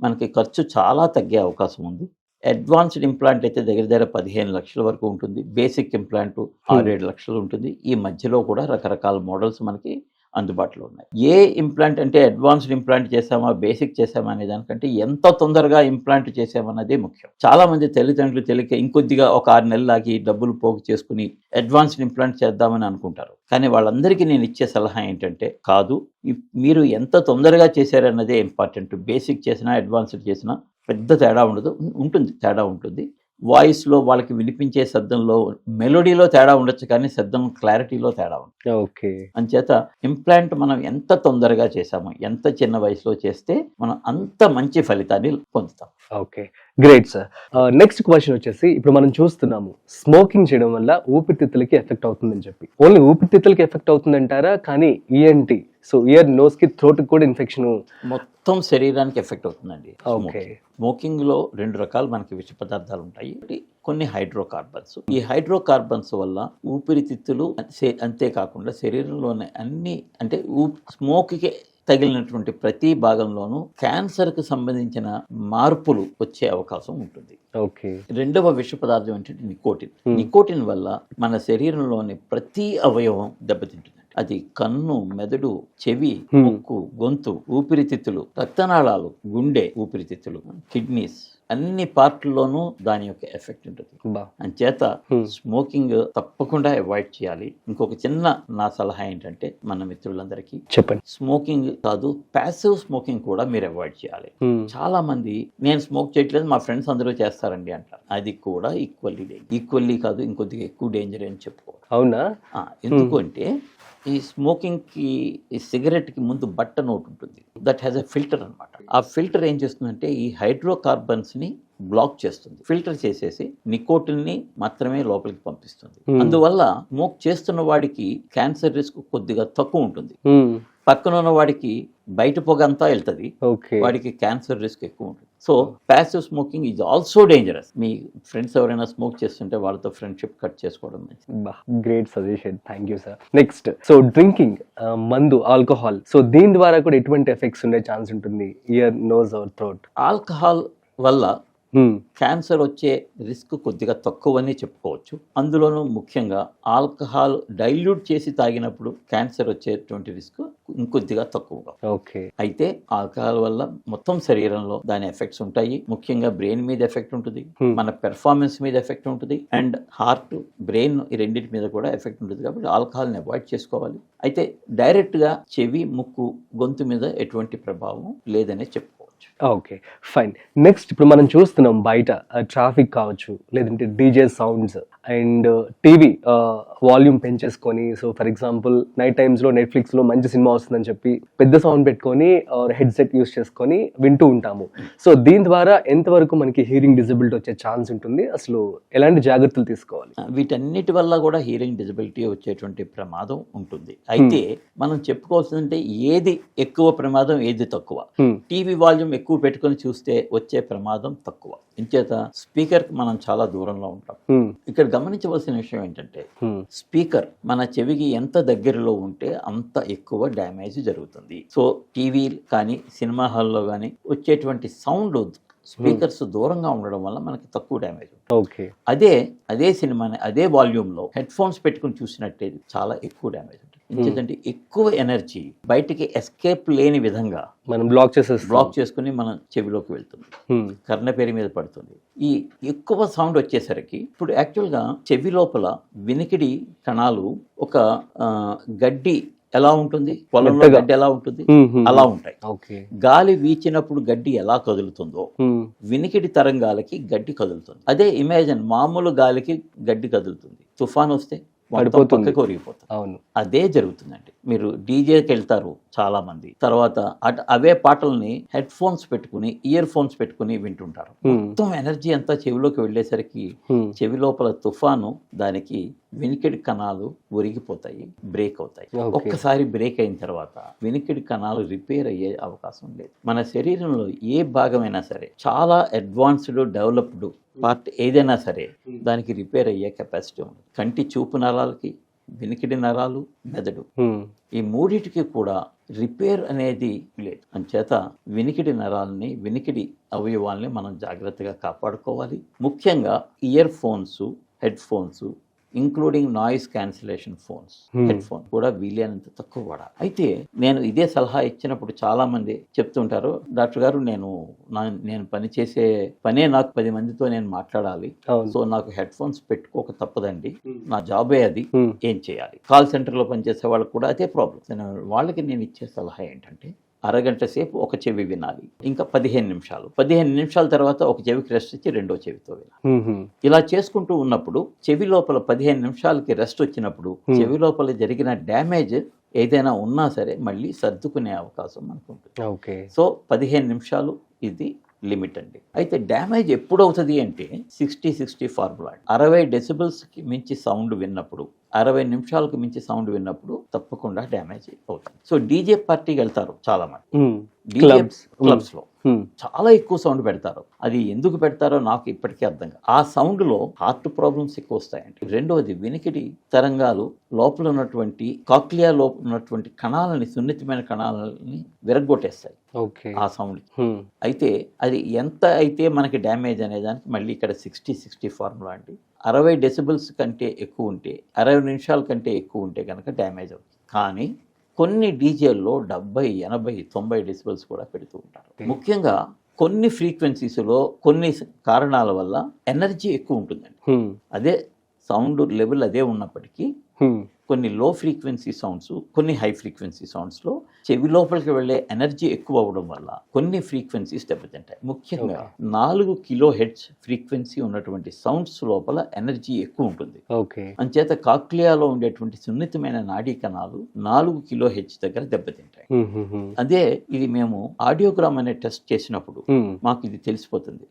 మనకి ఖర్చు చాలా తగ్గే అవకాశం ఉంది. అడ్వాన్స్డ్ ఇంప్లాంట్ అయితే దగ్గర 15 లక్షల వరకు ఉంటుంది. బేసిక్ ఇంప్లాంట్ 6-7 లక్షలు ఉంటుంది. ఈ మధ్యలో కూడా రకరకాల మోడల్స్ మనకి అందుబాటులో ఉన్నాయి. ఏ ఇంప్లాంట్ అంటే అడ్వాన్స్డ్ ఇంప్లాంట్ చేసామా బేసిక్ చేసామా అనే దానికంటే ఎంత తొందరగా ఇంప్లాంట్ చేసామన్నదే ముఖ్యం. చాలా మంది తల్లిదండ్రులు తెలియక ఇంకొద్దిగా ఒక 6 నెలలు ఆగి డబ్బులు పోగు చేసుకుని అడ్వాన్స్డ్ ఇంప్లాంట్ చేద్దామని అనుకుంటారు. కానీ వాళ్ళందరికీ నేను ఇచ్చే సలహా ఏంటంటే కాదు, మీరు ఎంత తొందరగా చేశారన్నదే ఇంపార్టెంట్. బేసిక్ చేసినా అడ్వాన్స్డ్ చేసినా పెద్ద తేడా తేడా ఉంటుంది. వాయిస్లో వాళ్ళకి వినిపించే శబ్దంలో మెలోడీలో తేడా ఉండొచ్చు, కానీ శబ్దం క్లారిటీలో తేడా ఉంటుంది. ఓకే. అంచేత ఇంప్లాంట్ మనం ఎంత తొందరగా చేసామో, ఎంత చిన్న వయసులో చేస్తే మనం అంత మంచి ఫలితాన్ని పొందుతాం. Okay, great sir. Next question వచ్చేసి, ఇప్పుడు మనం చూస్తున్నాము స్మోకింగ్ చేయడం వల్ల ఊపిరితిత్తులకి ఎఫెక్ట్ అవుతుందని చెప్పి. ఓన్లీ ఊపిరితిత్తులకి ఎఫెక్ట్ అవుతుందంటారా? కానీ ఈఎన్టీ, సో ఇయర్, నోస్ కి, థ్రోట్ కూడా ఇన్ఫెక్షన్ మొత్తం శరీరానికి ఎఫెక్ట్ అవుతుందండి. ఓకే. స్మోకింగ్ లో 2 రకాలు మనకి విష పదార్థాలు ఉంటాయి. కొన్ని హైడ్రోకార్బన్స్. ఈ హైడ్రోకార్బన్స్ వల్ల ఊపిరితిత్తులు అంతేకాకుండా శరీరంలోని అన్ని, అంటే స్మోక్కి తగిలినటువంటి ప్రతి భాగంలోనూ క్యాన్సర్ కి సంబంధించిన మార్పులు వచ్చే అవకాశం ఉంటుంది. ఓకే. రెండవ విష పదార్థం ఏంటంటే నికోటిన్. నికోటిన్ వల్ల మన శరీరంలోని ప్రతి అవయవం దెబ్బతింటుంది. అది కన్ను, మెదడు, చెవి, ముక్కు, గొంతు, ఊపిరితిత్తులు, రక్తనాళాలు, గుండె, ఊపిరితిత్తులు, కిడ్నీస్, అన్ని పార్ట్లలోనూ దాని యొక్క ఎఫెక్ట్ ఉంటుంది. అంచేత స్మోకింగ్ తప్పకుండా అవాయిడ్ చేయాలి. ఇంకొక చిన్న నా సలహా ఏంటంటే మన మిత్రులందరికీ చెప్పండి, స్మోకింగ్ కాదు, ప్యాసివ్ స్మోకింగ్ కూడా మీరు అవాయిడ్ చేయాలి. చాలా మంది నేను స్మోక్ చేయట్లేదు, మా ఫ్రెండ్స్ అందరూ చేస్తారండి అంటారు. అది కూడా ఈక్వల్లీ కాదు, ఇంకొద్దిగా ఎక్కువ డేంజర్ అని చెప్పుకోవాలి. అవునా? ఎందుకంటే ఈ స్మోకింగ్ కి, ఈ సిగరెట్ కి ముందు బటన్ ఒకటి ఉంటుంది, దట్ హ్యాస్ ఎ ఫిల్టర్ అనమాట. ఆ ఫిల్టర్ ఏం చేస్తుందంటే ఈ హైడ్రోకార్బన్స్ ని బ్లాక్ చేస్తుంది. ఫిల్టర్ చేసేసి నికోటిన్ ని మాత్రమే లోపలికి పంపిస్తుంది. అందువల్ల స్మోక్ చేస్తున్న వాడికి క్యాన్సర్ రిస్క్ కొద్దిగా తక్కువ ఉంటుంది. పక్కన ఉన్న వాడికి బయట పొగ అంతా వెళ్తుంది, వాడికి క్యాన్సర్ రిస్క్ ఎక్కువ ఉంటుంది. So passive smoking is also dangerous. మీ ఫ్రెండ్స్ ఎవరైనా స్మోక్ చేస్తుంటే వాళ్ళతో ఫ్రెండ్షిప్ కట్ చేసుకోవడం మంచిది. Great suggestion, thank you sir. Next, so drinking, మందు, ఆల్కహాల్, సో దీని ద్వారా కూడా ఎటువంటి ఎఫెక్ట్స్ ఉండే ఛాన్స్ ఉంటుంది? Ear, nose or throat. Alcohol వల్ల క్యాన్సర్ వచ్చే రిస్క్ కొద్దిగా తక్కువని చెప్పుకోవచ్చు. అందులోనూ ముఖ్యంగా ఆల్కహాల్ డైల్యూట్ చేసి తాగినప్పుడు క్యాన్సర్ వచ్చేటువంటి రిస్క్ ఇంకొద్దిగా తక్కువగా. ఓకే. అయితే ఆల్కహాల్ వల్ల మొత్తం శరీరంలో దాని ఎఫెక్ట్స్ ఉంటాయి. ముఖ్యంగా బ్రెయిన్ మీద ఎఫెక్ట్ ఉంటుంది, మన పెర్ఫార్మెన్స్ మీద ఎఫెక్ట్ ఉంటుంది, అండ్ హార్ట్, బ్రెయిన్, ఈ రెండింటి మీద కూడా ఎఫెక్ట్ ఉంటుంది. కాబట్టి ఆల్కహాల్ని అవాయిడ్ చేసుకోవాలి. అయితే డైరెక్ట్గా చెవి, ముక్కు, గొంతు మీద ఎటువంటి ప్రభావం లేదనే చెప్పుకోవచ్చు. Okay, fine. నెక్స్ట్, ఇప్పుడు మనం చూస్తున్నాం బయట ట్రాఫిక్ కావచ్చు, లేదంటే DJ sounds and TV volume పెంచేసుకొని, సో ఫర్ ఎగ్జాంపుల్ నైట్ టైమ్స్లో నెట్ఫ్లిక్స్లో మంచి సినిమా వస్తుందని చెప్పి పెద్ద సౌండ్ పెట్టుకొని హెడ్సెట్ యూస్ చేసుకొని వింటూ ఉంటాము. సో దీని ద్వారా ఎంతవరకు మనకి హీరింగ్ డిజబిలిటీ వచ్చే ఛాన్స్ ఉంటుంది? అసలు ఎలాంటి జాగ్రత్తలు తీసుకోవాలి? వీటన్నిటి వల్ల కూడా హీరింగ్ డిజబిలిటీ వచ్చేటువంటి ప్రమాదం ఉంటుంది. అయితే మనం చెప్పుకోవాల్సిందంటే ఏది ఎక్కువ ప్రమాదం, ఏది తక్కువ. టీవీ వాల్యూమ్ ఎక్కువ పెట్టుకొని చూస్తే వచ్చే ప్రమాదం తక్కువ. ఇంచేత స్పీకర్ మనం చాలా దూరంలో ఉంటాం. ఇక్కడ గమనించవలసిన విషయం ఏంటంటే స్పీకర్ మన చెవికి ఎంత దగ్గరలో ఉంటే అంత ఎక్కువ డ్యామేజ్ జరుగుతుంది. సో టీవీ కానీ, సినిమా హాల్లో కానీ వచ్చేటువంటి సౌండ్ స్పీకర్స్ దూరంగా ఉండడం వల్ల మనకి తక్కువ డ్యామేజ్ ఉంటుంది. ఓకే. అదే సినిమాని అదే వాల్యూమ్లో హెడ్ ఫోన్స్ పెట్టుకుని చూసినట్టే చాలా ఎక్కువ డ్యామేజ్ ఉంటుంది. ఎందుకంటే ఎక్కువ ఎనర్జీ బయటికి ఎస్కేప్ లేని విధంగా మనం బ్లాక్ చేసుకుని మన చెవిలోకి వెళ్తుంది, కర్ణపేరి మీద పడుతుంది. ఈ ఎక్కువ సౌండ్ వచ్చేసరికి ఇప్పుడు యాక్చువల్గా చెవి లోపల వినికిడి కణాలు ఒక గడ్డి ఎలా ఉంటుంది, పొలంలో మెత్తగా. గడ్డి ఎలా ఉంటుంది, మ్మ్. అలా ఉంటాయి. ఓకే. గాలి వీచినప్పుడు గడ్డి ఎలా కదులుతుందో వినికిడి తరంగాలకి గడ్డి కదులుతుంది. అదే ఇమాజిన్ మామూలు గాలికి గడ్డి కదులుతుంది, తుఫాన్ వస్తే మొత్తం పడిపోతుంది. పక్కకు ఒరిగిపోతుంది. అవును. అదే జరుగుతుందండి. మీరు డీజేకి వెళ్తారు చాలా మంది, తర్వాత అవే పాటల్ని హెడ్ ఫోన్స్ పెట్టుకుని ఇయర్ ఫోన్స్ పెట్టుకుని వింటుంటారు. మొత్తం ఎనర్జీ అంతా చెవిలోకి వెళ్ళేసరికి చెవి లోపల తుఫాను దానికి వినికిడి కణాలు ఒరిగిపోతాయి, బ్రేక్ అవుతాయి. Okay. ఒక్కసారి బ్రేక్ అయిన తర్వాత వినికిడి కణాలు రిపేర్ అయ్యే అవకాశం లేదు. మన శరీరంలో ఏ భాగమైనా సరే, చాలా అడ్వాన్స్డ్ డెవలప్డ్ పార్ట్ ఏదైనా సరే దానికి రిపేర్ అయ్యే కెపాసిటీ ఉంది. కంటి చూపు నరాలకి, వినికిడి నరాలు, మెదడు, ఈ మూడిటికి కూడా రిపేర్ అనేది లేదు. అంచేత వినికిడి నరాలని, వినికిడి అవయవాల్ని మనం జాగ్రత్తగా కాపాడుకోవాలి. ముఖ్యంగా ear phones, head phones, including noise cancellation phones, head phone కూడా వీలైనంత తక్కువ వాడాలి. అయితే నేను ఇదే సలహా ఇచ్చినప్పుడు చాలా మంది చెప్తుంటారు, డాక్టర్ గారు నేను పని చేసే పనే నాకు 10 మందితో నేను మాట్లాడాలి, సో నాకు హెడ్ ఫోన్స్ పెట్టుకోక తప్పదండి, నా జాబే అది, ఏం చేయాలి? కాల్ సెంటర్లో పనిచేసే వాళ్ళకి కూడా అదే ప్రాబ్లం. వాళ్ళకి నేను ఇచ్చే సలహా ఏంటంటే, అరగంట సేపు ఒక చెవి వినాలి, ఇంకా 15 నిమిషాల తర్వాత ఒక చెవికి రెస్ట్ ఇచ్చి రెండో చెవితో వినాలి. ఇలా చేసుకుంటూ ఉన్నప్పుడు చెవి లోపల 15 నిమిషాలకి రెస్ట్ వచ్చినప్పుడు చెవి లోపల జరిగిన డ్యామేజ్ ఏదైనా ఉన్నా సరే మళ్ళీ సర్దుకునే అవకాశం మనకు ఉంటుంది. సో 15 నిమిషాలు ఇది లిమిట్ అండి. అయితే డ్యామేజ్ ఎప్పుడు అవుతుంది అంటే 60-60 ఫార్ములా. 60 డెసిబుల్స్కి మించి సౌండ్ విన్నప్పుడు, 60 నిమిషాలకు మించి సౌండ్ విన్నప్పుడు తప్పకుండా డ్యామేజ్ అవుతుంది. సో డీజే పార్టీకి వెళ్తారు చాలా మంది, క్లబ్స్ లో చాలా ఎక్కువ సౌండ్ పెడతారు. అది ఎందుకు పెడతారో నాకు ఇప్పటికీ అర్థం కాదు. ఆ సౌండ్ లో హార్ట్ ప్రాబ్లమ్స్ ఎక్కువ వస్తాయండి. రెండవది వినికిడి తరంగాలు లోపల ఉన్నటువంటి కాక్లియా లోపల ఉన్నటువంటి కణాలని, సున్నితమైన కణాలని విరగ్గొట్టేస్తాయి ఆ సౌండ్. అయితే అది ఎంత అయితే మనకి డ్యామేజ్ అనే దానికి మళ్ళీ ఇక్కడ 60-60 ఫార్ములా అండి. 60 డెసిబుల్స్ కంటే ఎక్కువ ఉంటే, 60 నిమిషాల కంటే ఎక్కువ ఉంటే కనుక డ్యామేజ్ అవుతుంది. కానీ కొన్ని డీజేల్లో 70, 80, 90 డెసిబల్స్ కూడా పెడుతూ ఉంటారు. ముఖ్యంగా కొన్ని ఫ్రీక్వెన్సీస్లో కొన్ని కారణాల వల్ల ఎనర్జీ ఎక్కువ ఉంటుందండి. అదే సౌండ్ లెవెల్ అదే ఉన్నప్పటికీ కొన్ని లో ఫ్రీక్వెన్సీ సౌండ్స్, కొన్ని హై ఫ్రీక్వెన్సీ సౌండ్స్లో చెవి లోపలికి వెళ్ళే ఎనర్జీ ఎక్కువ అవ్వడం వల్ల కొన్ని ఫ్రీక్వెన్సీస్ దెబ్బతింటాయి. ముఖ్యంగా 4 కిలో హెర్ట్జ్ ఫ్రీక్వెన్సీ ఉన్నటువంటి సౌండ్స్ లోపల ఎనర్జీ ఎక్కువ ఉంటుంది. అంచేత కాక్లియాలో ఉండేటువంటి సున్నితమైన నాడీ కణాలు 4 కిలో హెర్ట్జ్ దగ్గర దెబ్బతింటాయి. అదే ఇది మేము ఆడియోగ్రామ్ అనే టెస్ట్ చేసినప్పుడు మాకు ఇది తెలిసిపోతుంది.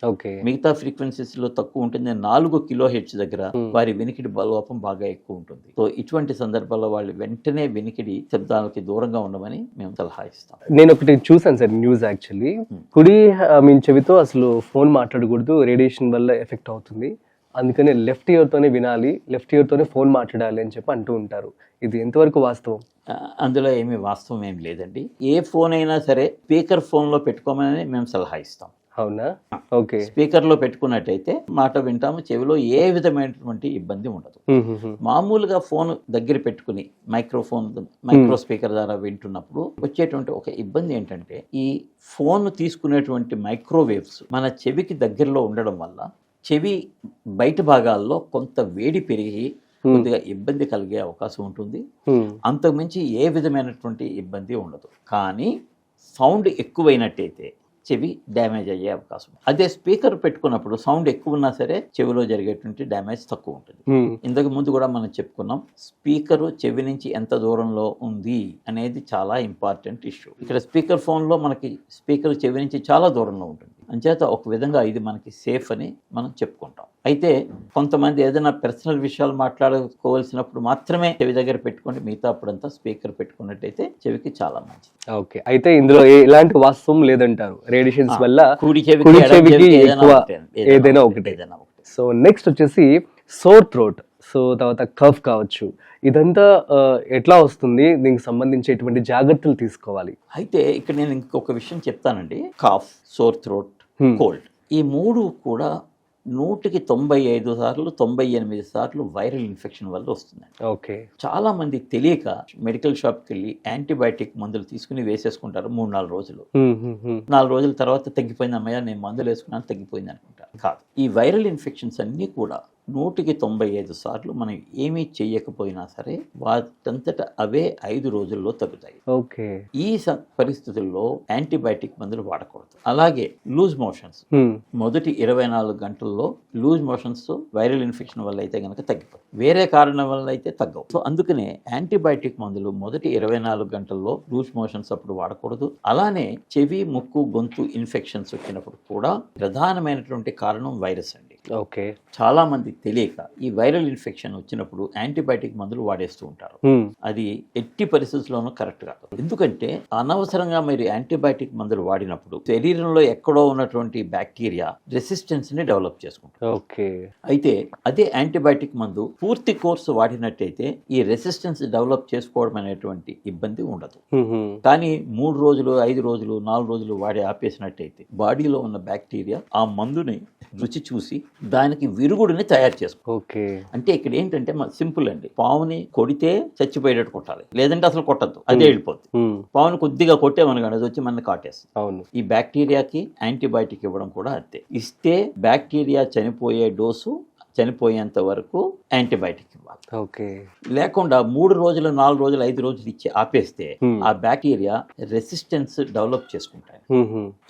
మిగతా ఫ్రీక్వెన్సీస్ లో తక్కువ ఉంటుంది, 4 కిలో హెర్ట్జ్ దగ్గర వారి వినికిడి బలలోపం బాగా ఎక్కువ ఉంటుంది. సో ఇటువంటి సందర్భాల్లో వాళ్ళు వెంటనే వినికిడి శబ్దాలకి దూరంగా ఉండమని మేము సలహా ఇస్తాం. నేను ఒకటి చూసాను సార్ న్యూస్, యాక్చువల్లీ కుడి చెవితో అసలు ఫోన్ మాట్లాడకూడదు, రేడియేషన్ వల్ల ఎఫెక్ట్ అవుతుంది, అందుకని లెఫ్ట్ ఇయర్ తోనే వినాలి, లెఫ్ట్ ఇయర్ తోనే ఫోన్ మాట్లాడాలి అని చెప్పి అంటూ ఉంటారు. ఇది ఎంతవరకు వాస్తవం? అందులో ఏమీ వాస్తవం ఏం లేదండి. ఏ ఫోన్ అయినా సరే స్పీకర్ ఫోన్ లో పెట్టుకోమని మేము సలహా ఇస్తాం. అవునా? ఓకే. స్పీకర్ లో పెట్టుకున్నట్టయితే మాట వింటాము, చెవిలో ఏ విధమైనటువంటి ఇబ్బంది ఉండదు. మామూలుగా ఫోన్ దగ్గర పెట్టుకుని మైక్రో స్పీకర్ ద్వారా వింటున్నప్పుడు వచ్చేటువంటి ఒక ఇబ్బంది ఏంటంటే, ఈ ఫోన్ తీసుకునేటువంటి మైక్రోవేవ్స్ మన చెవికి దగ్గరలో ఉండడం వల్ల చెవి బయట భాగాల్లో కొంత వేడి పెరిగి కొద్దిగా ఇబ్బంది కలిగే అవకాశం ఉంటుంది. అంతకుమించి ఏ విధమైనటువంటి ఇబ్బంది ఉండదు. కానీ సౌండ్ ఎక్కువైనట్టయితే చెవి డ్యామేజ్ అయ్యే అవకాశం. అదే స్పీకర్ పెట్టుకున్నప్పుడు సౌండ్ ఎక్కువ ఉన్నా సరే చెవిలో జరిగేటువంటి డ్యామేజ్ తక్కువ ఉంటుంది. ఇంతకు ముందు కూడా మనం చెప్పుకున్నాం, స్పీకర్ చెవి నుంచి ఎంత దూరంలో ఉంది అనేది చాలా ఇంపార్టెంట్ ఇష్యూ. ఇక్కడ స్పీకర్ ఫోన్లో మనకి స్పీకర్ చెవి నుంచి చాలా దూరంలో ఉంటుంది. అంచేత ఒక విధంగా ఇది మనకి సేఫ్ అని మనం చెప్పుకుంటాం. అయితే కొంతమంది ఏదైనా పర్సనల్ విషయాలు మాట్లాడుకోవాల్సినప్పుడు మాత్రమే చెవి దగ్గర పెట్టుకుంటే, మిగతా అప్పుడంతా స్పీకర్ పెట్టుకున్నట్టయితే చెవికి చాలా మంచిది. ఓకే. అయితే ఇందులో ఎలాంటి వాస్తవం లేదంటారు, రేడియేషన్స్ వల్ల కుడి చెవికి ఏదైనా ఒకటే. సో నెక్స్ట్ వచ్చేసి సోర్ థ్రోట్, సో తర్వాత కఫ్ కావచ్చు, ఇదంతా ఎట్లా వస్తుంది, దీనికి సంబంధించేటువంటి జాగ్రత్తలు తీసుకోవాలి? అయితే ఇక్కడ నేను ఇంకొక విషయం చెప్తానండి. కాఫ్, సోర్ థ్రోట్, కోల్డ్, ఈ మూడు కూడా 100కి 95 సార్లు 98 సార్లు వైరల్ ఇన్ఫెక్షన్ వల్ల వస్తుందండి. ఓకే. చాలా మంది తెలియక మెడికల్ షాప్కి వెళ్ళి యాంటీబయాటిక్ మందులు తీసుకుని వేసేసుకుంటారు 3-4 రోజులు. 4 రోజుల తర్వాత తగ్గిపోయింది, అమ్మయ్య నేను మందులు వేసుకున్నాను తగ్గిపోయింది అనుకుంటారు. కాదు, ఈ వైరల్ ఇన్ఫెక్షన్స్ అన్నీ కూడా 195 సార్లు మనం ఏమీ చెయ్యకపోయినా సరే వాటంతట అవే 5 రోజుల్లో తగ్గుతాయి. ఓకే. ఈ పరిస్థితుల్లో యాంటీబయాటిక్ మందులు వాడకూడదు. అలాగే లూజ్ మోషన్స్ మొదటి 24 గంటల్లో లూజ్ మోషన్స్ వైరల్ ఇన్ఫెక్షన్ వల్ల అయితే కనుక తగ్గిపోతాయి, వేరే కారణం వల్ల అయితే తగ్గవు. సో అందుకనే యాంటీబయాటిక్ మందులు మొదటి 24 గంటల్లో లూజ్ మోషన్స్ అప్పుడు వాడకూడదు. అలానే చెవి, ముక్కు, గొంతు ఇన్ఫెక్షన్స్ వచ్చినప్పుడు కూడా ప్రధానమైనటువంటి కారణం వైరస్ అండి. ఓకే. చాలా మంది తెలియక ఈ వైరల్ ఇన్ఫెక్షన్ వచ్చినప్పుడు యాంటీబయాటిక్ మందులు వాడేస్తూ ఉంటారు. అది ఎట్టి పరిస్థితుల్లోనూ కరెక్ట్ కాదు. ఎందుకంటే అనవసరంగా మీరు యాంటీబయాటిక్ మందులు వాడినప్పుడు శరీరంలో ఎక్కడో ఉన్నటువంటి బ్యాక్టీరియా రెసిస్టెన్స్ ని డెవలప్ చేసుకుంటారు. ఓకే. అయితే అదే యాంటీబయాటిక్ మందు పూర్తి కోర్సు వాడినట్టయితే ఈ రెసిస్టెన్స్ డెవలప్ చేసుకోవడం అనేటువంటి ఇబ్బంది ఉండదు. కానీ 3 రోజులు, 5 రోజులు, 4 రోజులు వాడి ఆపేసినట్టయితే బాడీలో ఉన్న బ్యాక్టీరియా ఆ మందుని రుచి చూసి దానికి విరుగుడిని తయారు చేసుకో. ఓకే. అంటే ఇక్కడ ఏంటంటే సింపుల్ అండి, పావుని కొడితే చచ్చిపోయేటట్టు కొట్టాలి, లేదంటే అసలు కొట్టద్దు, అదే వెళ్ళిపోద్ది. పావుని కొద్దిగా కొట్టేమనుకోండి అది వచ్చి మన కాటేస్తుంది. అవును. ఈ బ్యాక్టీరియాకి యాంటీబయాటిక్ ఇవ్వడం కూడా అంతే. ఇస్తే బ్యాక్టీరియా చనిపోయే డోసు చనిపోయేంత వరకు యాంటీబయాటిక్ ఇవ్వాలి. ఓకే. లేకుండా 3 రోజులు, 4 రోజులు, 5 రోజులు ఇచ్చి ఆపేస్తే ఆ బ్యాక్టీరియా రెసిస్టెన్స్ డెవలప్ చేసుకుంటాయి.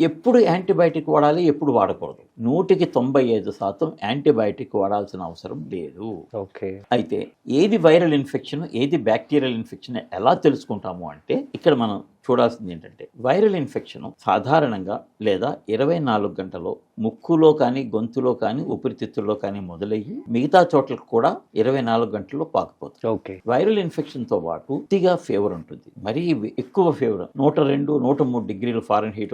ఎప్పుడు యాంటీబయాటిక్ వాడాలి, ఎప్పుడు వాడకూడదు? 195% యాంటీబయాటిక్ వాడాల్సిన అవసరం లేదు. ఓకే. అయితే ఏది వైరల్ ఇన్ఫెక్షన్, ఏది బ్యాక్టీరియల్ ఇన్ఫెక్షన్ ఎలా తెలుసుకుంటాము అంటే ఇక్కడ మనం చూడాల్సింది ఏంటంటే వైరల్ ఇన్ఫెక్షన్ సాధారణంగా లేదా 24 గంటలో ముక్కులో కానీ, గొంతులో కానీ, ఊపిరితిత్తుల్లో కానీ మొదలయ్యి మిగతా చోట్లకు కూడా 24 గంటల్లో పాకుపోతుంది. ఓకే. వైరల్ ఇన్ఫెక్షన్ తో పాటు పూర్తిగా ఫీవర్ ఉంటుంది, మరీ ఎక్కువ ఫీవర్ 102, 103 డిగ్రీలు ఫారెన్హీట్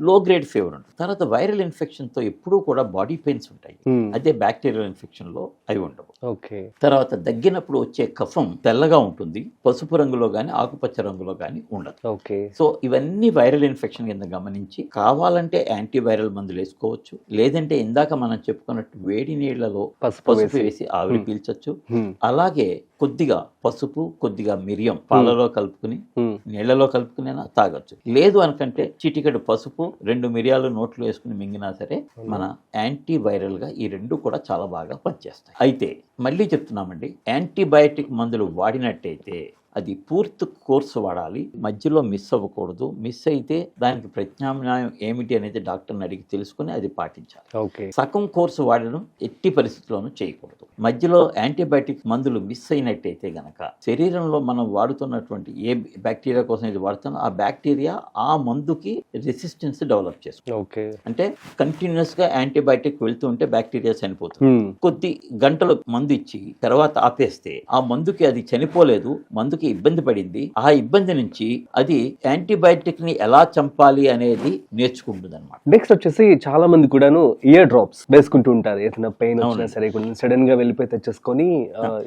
లో గ్రేడ్ ఫీవర్ ఉంటుంది. తర్వాత వైరల్ ఇన్ఫెక్షన్ తో ఎప్పుడూ కూడా బాడీ పెయిన్స్ ఉంటాయి, అదే బ్యాక్టీరియల్ ఇన్ఫెక్షన్ లో అవి ఉండవు. ఓకే. తర్వాత దగ్గినప్పుడు వచ్చే కఫం తెల్లగా ఉంటుంది, పసుపు రంగులో గానీ, ఆకుపచ్చ రంగులో గానీ ఉండదు. ఓకే. సో ఇవన్నీ వైరల్ ఇన్ఫెక్షన్ కింద గమనించి కావాలంటే యాంటీవైరల్ మందులు వేసుకోవచ్చు, లేదంటే ఇందాక మనం చెప్పుకున్నట్టు వేడి నీళ్లలో పసుపు వేసి ఆవిరి పీల్చొచ్చు. అలాగే కొద్దిగా పసుపు, కొద్దిగా మిరియం పాలలో కలుపుకుని నీళ్లలో కలుపుకుని తాగొచ్చు. లేదు అనుకంటే చిటికెడు పసుపు, 2 మిరియాలు నోట్లో వేసుకుని మింగినా సరే మన యాంటీవైరల్ గా ఈ 2 కూడా చాలా బాగా పనిచేస్తాయి. అయితే మళ్ళీ చెప్తున్నామండి, యాంటీబయాటిక్ మందులు వాడినట్టయితే అది పూర్తి కోర్సు వాడాలి, మధ్యలో మిస్ అవ్వకూడదు. మిస్ అయితే దానికి ప్రత్యామ్నాయం ఏమిటి అనేది డాక్టర్ని అడిగి తెలుసుకుని అది పాటించాలి. ఓకే. సగం కోర్సు వాడడం ఎట్టి పరిస్థితుల్లోనూ చేయకూడదు. మధ్యలో యాంటీబయాటిక్ మందులు మిస్ అయినట్టయితే గనక శరీరంలో మనం వాడుతున్నటువంటి ఏ బ్యాక్టీరియా కోసం ఇది వాడుతున్నా ఆ బ్యాక్టీరియా ఆ మందుకి రెసిస్టెన్స్ డెవలప్ చేస్తుంది. ఓకే. అంటే కంటిన్యూస్ గా యాంటీబయాటిక్ వెళ్తూ ఉంటే బ్యాక్టీరియా చనిపోతుంది. కొద్ది గంటలు మందు ఇచ్చి తర్వాత ఆపేస్తే ఆ మందుకి అది చనిపోలేదు, మందుకి ఇబ్బంది పడింది, ఆ ఇబ్బంది నుంచి అది యాంటీబయాటిక్ ని ఎలా చంపాలి అనేది నేర్చుకుంటుంది అనమాట. నెక్స్ట్ వచ్చేసి చాలా మంది కూడాను ఇయర్ డ్రాప్స్ వేసుకుంటూ ఉంటారు. ఏదైనా పెయిన్ వచ్చినా సరే సడన్ గా వెళ్ళిపోయి తెచ్చేసుకొని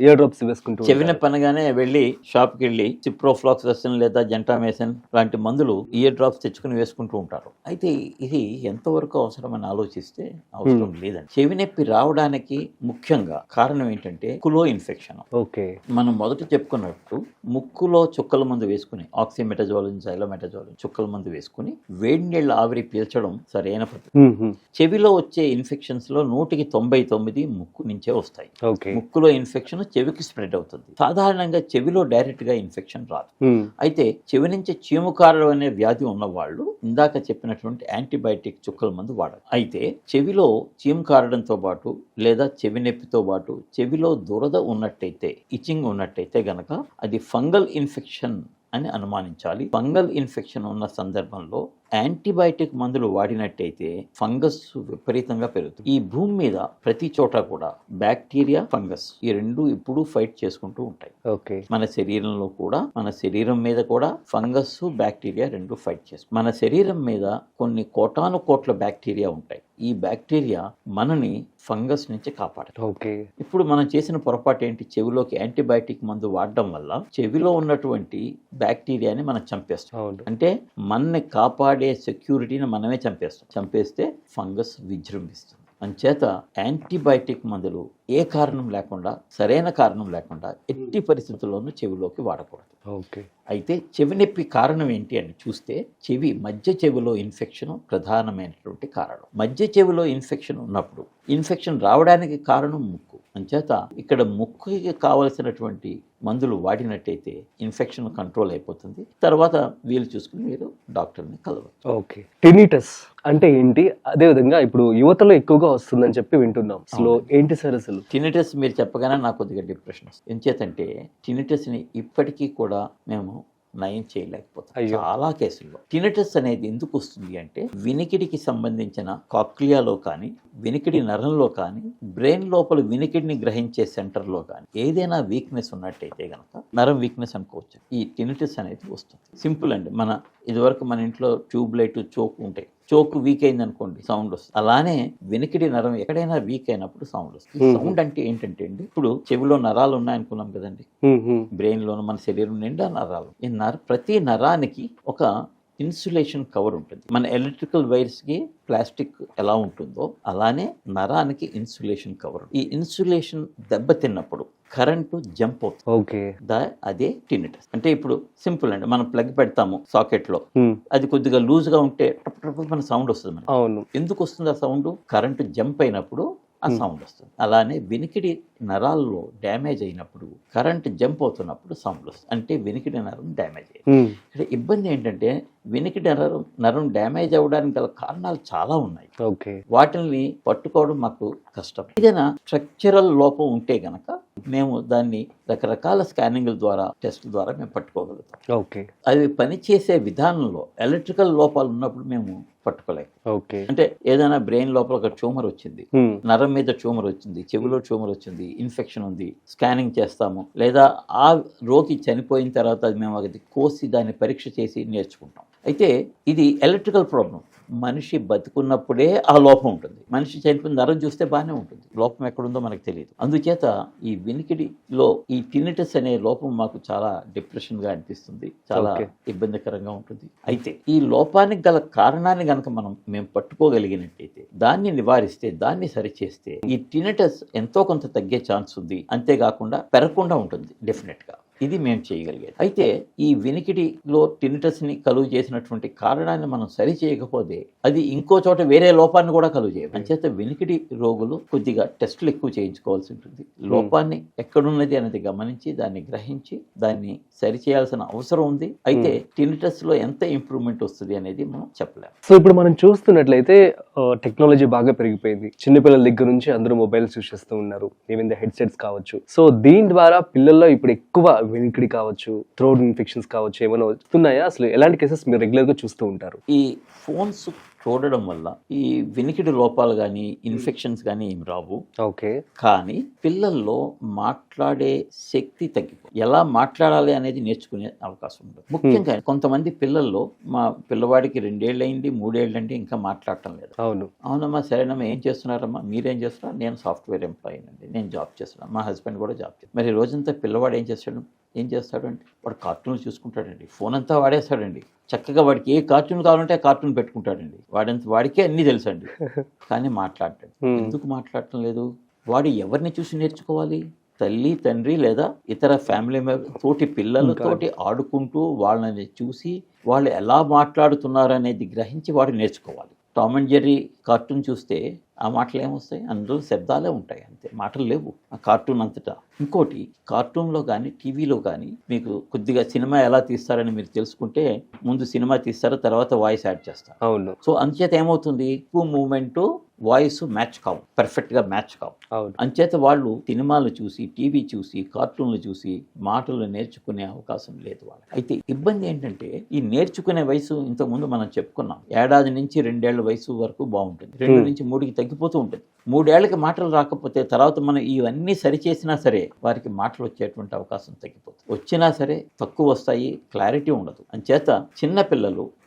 ఇయర్ డ్రాప్స్ వేసుకుంటూ చెవిన పనగానే వెళ్ళి షాప్ కి వెళ్ళి సిప్రోఫ్లాక్సాసిన్ లేదా జెంటామేసిన్ లాంటి మందులు ఇయర్ డ్రాప్స్ తెచ్చుకుని వేసుకుంటూ ఉంటారు. అయితే ఇది ఎంతవరకు అవసరమని ఆలోచిస్తే అవసరం లేదండి. చెవి నొప్పి రావడానికి ముఖ్యంగా కారణం ఏంటంటే ముక్కులో ఇన్ఫెక్షన్. ఓకే. మనం మొదట చెప్పుకున్నట్టు ముక్కులో చుక్కల మందు వేసుకుని ఆక్సిమెటజోలిన్, జైలోమెటజోలిన్ చుక్కల మందు వేసుకుని వేడి నీళ్ళ ఆవిరి పీల్చడం సరైన పద్ధతి. చెవిలో వచ్చే ఇన్ఫెక్షన్స్ లో 199 ముక్కు నుంచే వస్తాయి. ముక్కులో ఇన్ఫెక్షన్ చెవికి స్ప్రెడ్ అవుతుంది. సాధారణంగా చెవిలో డైరెక్ట్ గా ఇన్ఫెక్షన్ రాదు. అయితే చెవి నుంచి చీము కారడం అనే వ్యాధి ఉన్న వాళ్ళు ఇందాక చెప్పినటువంటి యాంటీబయాటిక్ చుక్కల మందు వాడాలి. అయితే చెవిలో చీము కారడంతో పాటు లేదా చెవి నొప్పితో పాటు చెవిలో దురద ఉన్నట్టయితే, ఇచింగ్ ఉన్నట్టయితే గనక అది ఫంగల్ ఇన్ఫెక్షన్ అని అనుమానించాలి. ఫంగల్ ఇన్ఫెక్షన్ ఉన్న సందర్భంలో యాంటీబయాటిక్ మందులు వాడినట్టయితే ఫంగస్ విపరీతంగా పెరుగుతుంది. ఈ భూమి మీద ప్రతి చోట కూడా బ్యాక్టీరియా, ఫంగస్ ఈ 2 ఇప్పుడు ఫైట్ చేసుకుంటూ ఉంటాయి. మన శరీరంలో కూడా, మన శరీరం మీద కూడా ఫంగస్, బ్యాక్టీరియా 2 ఫైట్ చేస్తాయి. మన శరీరం మీద కొన్ని కోటాను కోట్ల బ్యాక్టీరియా ఉంటాయి. ఈ బ్యాక్టీరియా మనని ఫంగస్ నుంచి కాపాడతాయి. ఇప్పుడు మనం చేసిన పొరపాటు ఏంటి? చెవిలోకి యాంటీబయాటిక్ మందు వాడడం వల్ల చెవిలో ఉన్నటువంటి బ్యాక్టీరియాని మనం చంపేస్తాం. అంటే మనని కాపాడే సెక్యూరిటీని మనమే చంపేస్తే ఫంగస్ విజృంభిస్తుంది. అంచేత యాంటీబయాటిక్ మందులు ఏ కారణం లేకుండా, సరైన కారణం లేకుండా ఎట్టి పరిస్థితుల్లోనూ చెవిలోకి వాడకూడదు. ఓకే. అయితే చెవి నొప్పి కారణం ఏంటి అని చూస్తే చెవి మధ్య చెవిలో ఇన్ఫెక్షన్ ప్రధానమైనటువంటి కారణం. మధ్య చెవిలో ఇన్ఫెక్షన్ ఉన్నప్పుడు ఇన్ఫెక్షన్ రావడానికి కారణం ముక్కు. అంచేత ఇక్కడ ముక్కుకి కావలసినటువంటి మందులు వాడినట్టయితే ఇన్ఫెక్షన్ కంట్రోల్ అయిపోతుంది. తర్వాత వీలు చూసుకుని మీరు డాక్టర్ని కలవచ్చు. ఓకే. టినిటస్ అంటే ఏంటి? అదే విధంగా ఇప్పుడు యువతలో ఎక్కువగా వస్తుందని చెప్పి వింటున్నాం. అసలు ఏంటి సార్ అసలు టినిటస్ మీరు చెప్పగానే నాకు కొద్దిగా డిప్రెషన్ వస్తుంది. ఎంచేతంటే టినిటస్ని ఇప్పటికీ కూడా మేము నయం చేయలేకపోతాం. చాలా కేసుల్లో టినిటస్ అనేది ఎందుకు వస్తుంది అంటే వినికిడికి సంబంధించిన కాక్లియాలో కానీ, వినికిడి నరంలో కానీ, బ్రెయిన్ లోపల వినికిడిని గ్రహించే సెంటర్లో కానీ ఏదైనా వీక్నెస్ ఉన్నట్టయితే గనక నరం వీక్నెస్ అనుకోవచ్చు. ఈ టినిటస్ అనేది వస్తుంది. సింపుల్ అండి. ఇదివరకు మన ఇంట్లో ట్యూబ్ లైట్, చోక్ ఉంటాయి. చోక్ వీక్ అయింది అనుకోండి, సౌండ్ వస్తుంది. అలానే వినికిడి నరం ఎక్కడైనా వీక్ అయినప్పుడు సౌండ్ వస్తుంది. సౌండ్ అంటే ఏంటంటే అండి, ఇప్పుడు చెవిలో నరాలు ఉన్నాయనుకున్నాం కదండి, బ్రెయిన్ లోను మన శరీరం నిండా నరాలు. ప్రతి నరానికి ఒక ఇన్సులేషన్ కవర్ ఉంటుంది. మన ఎలక్ట్రికల్ వైర్స్ కి ప్లాస్టిక్ ఎలా ఉంటుందో అలానే నరానికి ఇన్సులేషన్ కవర్. ఈ ఇన్సులేషన్ దెబ్బతిన్నప్పుడు కరెంటు జంప్ అవుతుంది. ఓకే. అదే టినిటస్. అంటే ఇప్పుడు సింపుల్ అండి, మనం ప్లగ్ పెడతాము సాకెట్ లో, అది కొద్దిగా లూజ్ గా ఉంటే మన సౌండ్ వస్తుంది. అవును. ఎందుకు వస్తుంది ఆ సౌండ్? కరెంటు జంప్ అయినప్పుడు ఆ సౌండ్ వస్తుంది. అలానే వినికిడి నరాల్లో డ్యామేజ్ అయినప్పుడు, కరెంట్ జంప్ అవుతున్నప్పుడు సౌండ్ వస్తుంది. అంటే వినికిడి నరం డ్యామేజ్ అయ్యింది. ఇక్కడ ఇబ్బంది ఏంటంటే వినికిడి నరం డ్యామేజ్ అవ్వడానికి గల కారణాలు చాలా ఉన్నాయి. వాటిని పట్టుకోవడం మాకు కష్టం. ఏదైనా స్ట్రక్చరల్ లోపం ఉంటే గనక మేము దాన్ని రకరకాల స్కానింగ్ల ద్వారా, టెస్ట్ ద్వారా మేము పట్టుకోగలుగుతాం. అవి పనిచేసే విధానంలో ఎలక్ట్రికల్ లోపాలు ఉన్నప్పుడు మేము పట్టుకోలేము. అంటే ఏదైనా బ్రెయిన్ లోపల ఒక ట్యూమర్ వచ్చింది, నరం మీద ట్యూమర్ వచ్చింది, చెవిలో ట్యూమర్ వచ్చింది, ఇన్ఫెక్షన్ ఉంది, స్కానింగ్ చేస్తాము. లేదా ఆ రోగి చనిపోయిన తర్వాత మేము అది కోసి దాన్ని పరీక్ష చేసి నేర్చుకుంటాం. అయితే ఇది ఎలక్ట్రికల్ ప్రాబ్లం. మనిషి బతుకున్నప్పుడే ఆ లోపం ఉంటుంది. మనిషి చనిపోయిన నరం చూస్తే బాగానే ఉంటుంది, లోపం ఎక్కడుందో మనకు తెలియదు. అందుచేత ఈ వినికిడిలో ఈ టినిటస్ అనే లోపం మాకు చాలా డిప్రెషన్ గా అనిపిస్తుంది, చాలా ఇబ్బందికరంగా ఉంటుంది. అయితే ఈ లోపానికి గల కారణాన్ని గనక మేము పట్టుకోగలిగినట్టయితే, దాన్ని నివారిస్తే, దాన్ని సరిచేస్తే ఈ టినిటస్ ఎంతో కొంత తగ్గే ఛాన్స్ ఉంది. అంతేకాకుండా పెరగకుండా ఉంటుంది డెఫినెట్ గా. ఇది మేము చేయగలిగేది. అయితే ఈ వినికిడిలో టినిటస్ ని కలుగు చేసినటువంటి కారణాన్ని మనం సరి చేయకపోతే అది ఇంకో చోట వేరే లోపాన్ని కూడా కలుగు చేయదు. అంచేత వినికిడి రోగులు కొద్దిగా టెస్టులు ఎక్కువ చేయించుకోవాల్సి ఉంటుంది. లోపాన్ని ఎక్కడున్నది అనేది గమనించి, దాన్ని గ్రహించి, దాన్ని సరి చేయాల్సిన అవసరం ఉంది. అయితే టినిటస్ లో ఎంత ఇంప్రూవ్మెంట్ వస్తుంది అనేది మనం చెప్పలేము. సో ఇప్పుడు మనం చూస్తున్నట్లయితే టెక్నాలజీ బాగా పెరిగిపోయింది. చిన్నపిల్లల దగ్గర నుంచి అందరూ మొబైల్స్ యూస్ చేస్తూ ఉన్నారు, ఈవెన్ ద హెడ్సెట్స్ కావచ్చు. సో దీని ద్వారా పిల్లల్లో ఇప్పుడు ఎక్కువ వినికిడి కావచ్చు, థ్రోట్ ఇన్ఫెక్షన్స్ కావచ్చు, ఏమైనా వస్తున్నాయా? అసలు ఎలాంటి కేసెస్ మీరు రెగ్యులర్ గా చూస్తూ ఉంటారు? ఈ ఫోన్స్ చూడడం వల్ల ఈ వినికిడి లోపాలు కానీ, ఇన్ఫెక్షన్స్ కానీ ఏమి రావు. కానీ పిల్లల్లో మాట్లాడే శక్తి తగ్గిపోతుంది. ఎలా మాట్లాడాలి అనేది నేర్చుకునే అవకాశం ఉంటుంది. ముఖ్యంగా కొంతమంది పిల్లల్లో, మా పిల్లవాడికి 2 ఏళ్ళు అయింది, 3 ఏళ్ళు అంటే ఇంకా మాట్లాడటం లేదు. అవునమ్మా, సరేనమ్మా, ఏం చేస్తున్నారమ్మా, మీరేం చేస్తున్నారు? నేను సాఫ్ట్వేర్ ఎంప్లాయీ అండి, నేను జాబ్ చేస్తున్నాను, మా హస్బెండ్ కూడా జాబ్ చేస్తాను. మరి రోజంతా పిల్లవాడు ఏం చేస్తాడు అంటే వాడు కార్టూన్లు చూసుకుంటాడండి, ఫోన్ అంతా వాడేస్తాడండి. చక్కగా వాడికి ఏ కార్టూన్ కావాలంటే ఆ కార్టూన్ పెట్టుకుంటాడండి. వాడికే అన్నీ తెలుసండి, కానీ మాట్లాడతాడు. ఎందుకు మాట్లాడటం లేదు? వాడు ఎవరిని చూసి నేర్చుకోవాలి? తల్లి, తండ్రి లేదా ఇతర ఫ్యామిలీ మెంబర్ తోటి పిల్లలతోటి ఆడుకుంటూ వాళ్ళని చూసి వాళ్ళు ఎలా మాట్లాడుతున్నారు అనేది గ్రహించి వాడు నేర్చుకోవాలి. టామ్ అండ్ జెర్రీ కార్టూన్ చూస్తే ఆ మాటలు ఏమొస్తాయి? అందులో శబ్దాలే ఉంటాయి, అంతే, మాటలు లేవు ఆ కార్టూన్ అంతటా. ఇంకోటి, కార్టూన్లో కానీ టీవీలో కానీ మీకు కొద్దిగా సినిమా ఎలా తీస్తారని మీరు తెలుసుకుంటే, ముందు సినిమా తీస్తారు, తర్వాత వాయిస్ యాడ్ చేస్తారు. అవును. సో అందుచేత ఏమవుతుంది, ఎక్కువ మూమెంట్, వాయిస్ మ్యాచ్ కావు, పర్ఫెక్ట్ గా మ్యాచ్ కావు. అంచేత వాళ్ళు సినిమాలు చూసి, టీవీ చూసి, కార్టూన్లు చూసి మాటలు నేర్చుకునే అవకాశం లేదు వాళ్ళకి. అయితే ఇబ్బంది ఏంటంటే, ఈ నేర్చుకునే వయసు ఇంతకుముందు మనం చెప్పుకున్నాం, 1 ఏడాది నుంచి 2 ఏళ్ల వయసు వరకు బాగుంటుంది, 2 నుంచి 3కి తగ్గిపోతూ ఉంటుంది. 3 ఏళ్లకి మాటలు రాకపోతే తర్వాత మనం ఇవన్నీ సరిచేసినా సరే వారికి మాటలు వచ్చేటువంటి అవకాశం తగ్గిపోతుంది. వచ్చినా సరే తక్కువ వస్తాయి, క్లారిటీ ఉండదు. అంచేత చిన్న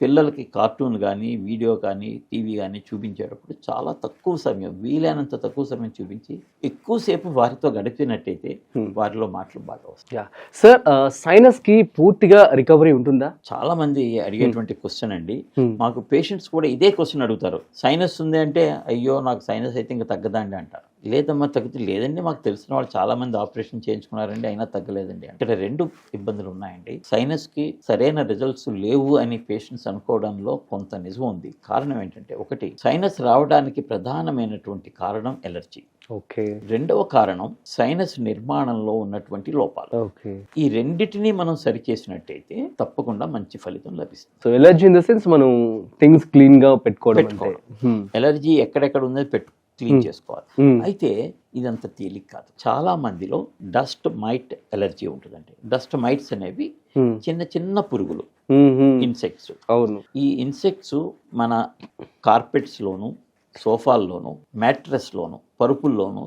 పిల్లలకి కార్టూన్ కానీ, వీడియో కానీ, టీవీ కానీ చూపించేటప్పుడు చాలా తక్కువ సమయం, వీలైనంత తక్కువ సమయం చూపించి ఎక్కువసేపు వారితో గడిపినట్టయితే వారిలో మాటలు బాగా వస్తాయి. సార్ సైనస్ కి పూర్తిగా రికవరీ ఉంటుందా? చాలా మంది అడిగేటువంటి క్వశ్చన్ అండి. మాకు పేషెంట్స్ కూడా ఇదే క్వశ్చన్ అడుగుతారు. సైనస్ ఉంది అంటే అయ్యో నాకు సైనస్ అయితే ఇంకా తగ్గదండి అంటారు. లేదమ్మా తగ్గుతుంది. లేదండి మాకు తెలిసిన వాళ్ళు చాలా మంది ఆపరేషన్ చేయించుకున్నారండి అయినా తగ్గలేదండి. ఇక్కడ రెండు ఇబ్బందులు ఉన్నాయండి. సైనస్ కి సరైన రిజల్ట్స్ లేవు అని పేషెంట్స్ అనుకోవడంలో కొంత నిజం ఉంది. కారణం ఏంటంటే, ఒకటి సైనస్ రావడానికి ప్రధానమైనటువంటి కారణం ఎలర్జీ. ఓకే. రెండవ కారణం సైనస్ నిర్మాణంలో ఉన్నటువంటి లోపాలు. ఓకే. ఈ రెండిటిని మనం సరిచేసినట్టయితే తప్పకుండా మంచి ఫలితం లభిస్తుంది. So allergy in the sense మనం థింగ్స్ క్లీన్ గా పెట్టుకోవడం అంటే. ఎలర్జీ ఎక్కడెక్కడ ఉందో క్లీన్ చేసుకోవాలి. అయితే ఇదంత తేలిక కాదు. చాలా మందిలో డస్ట్ మైట్ ఎలర్జీ ఉంటుందండి. డస్ట్ మైట్స్ అనేవి చిన్న చిన్న పురుగులు, ఇన్సెక్ట్స్. అవును. ఈ ఇన్సెక్ట్స్ మన కార్పెట్స్ లోను, సోఫాల్లోను, మ్యాట్రెస్లోను, పరుపుల్లోను,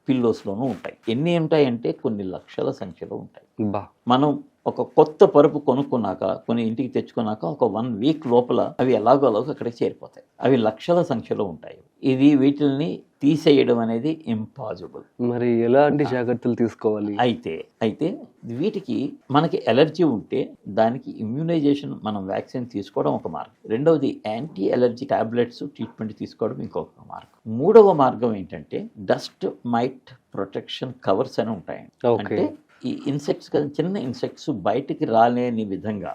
పిల్లోస్లోనూ ఉంటాయి. ఎన్ని ఉంటాయంటే కొన్ని లక్షల సంఖ్యలో ఉంటాయి. మనం ఒక కొత్త పరుపు కొనుక్కున్నాక, కొన్ని ఇంటికి తెచ్చుకున్నాక ఒక 1 వీక్ లోపల అవి ఎలాగో అక్కడికి చేరిపోతాయి. అవి లక్షల సంఖ్యలో ఉంటాయి. వీటిని తీసేయడం అనేది ఇంపాసిబుల్. మరి ఎలాంటి జాగ్రత్తలు తీసుకోవాలి? అయితే వీటికి మనకి ఎలర్జీ ఉంటే దానికి ఇమ్యూనైజేషన్, మనం వ్యాక్సిన్ తీసుకోవడం ఒక మార్గం. రెండవది యాంటీ ఎలర్జీ టాబ్లెట్స్ ట్రీట్మెంట్ తీసుకోవడం ఇంకొక మార్గం. మూడవ మార్గం ఏంటంటే డస్ట్ మైట్ ప్రొటెక్షన్ కవర్స్ అని ఉంటాయండి. అంటే ఈ ఇన్సెక్ట్స్ కదా, చిన్న ఇన్సెక్ట్స్ బయటికి రాలేని విధంగా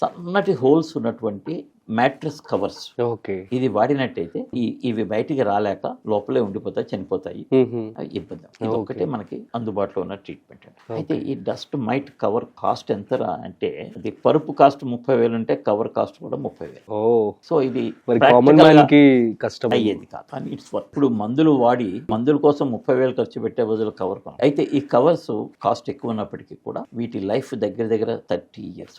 సన్నటి హోల్స్ ఉన్నటువంటి మ్యాట్రెస్ కవర్స్. ఇది వాడినట్టయితే ఇవి బయటికి రాలేక లోపలే ఉండిపోతాయి, చనిపోతాయి. ఇబ్బంది. ఇది ఒక్కటే మనకి అందుబాటులో ఉన్న ట్రీట్మెంట్. అయితే ఈ డస్ట్ మైట్ కవర్ కాస్ట్ ఎంతరా అంటే, అది పరుపు కాస్ట్ 30,000 ఉంటే కవర్ కాస్ట్ కూడా 30,000. సో ఇది కష్టం అయ్యేది కాదు. కానీ ఇట్స్ వర్క్. ఇప్పుడు మందుల కోసం 30,000 ఖర్చు పెట్టే బదులు కవర్ కొనాలి. అయితే ఈ కవర్స్ కాస్ట్ ఎక్కువ ఉన్నప్పటికీ కూడా వీటి లైఫ్ దగ్గర 30 years.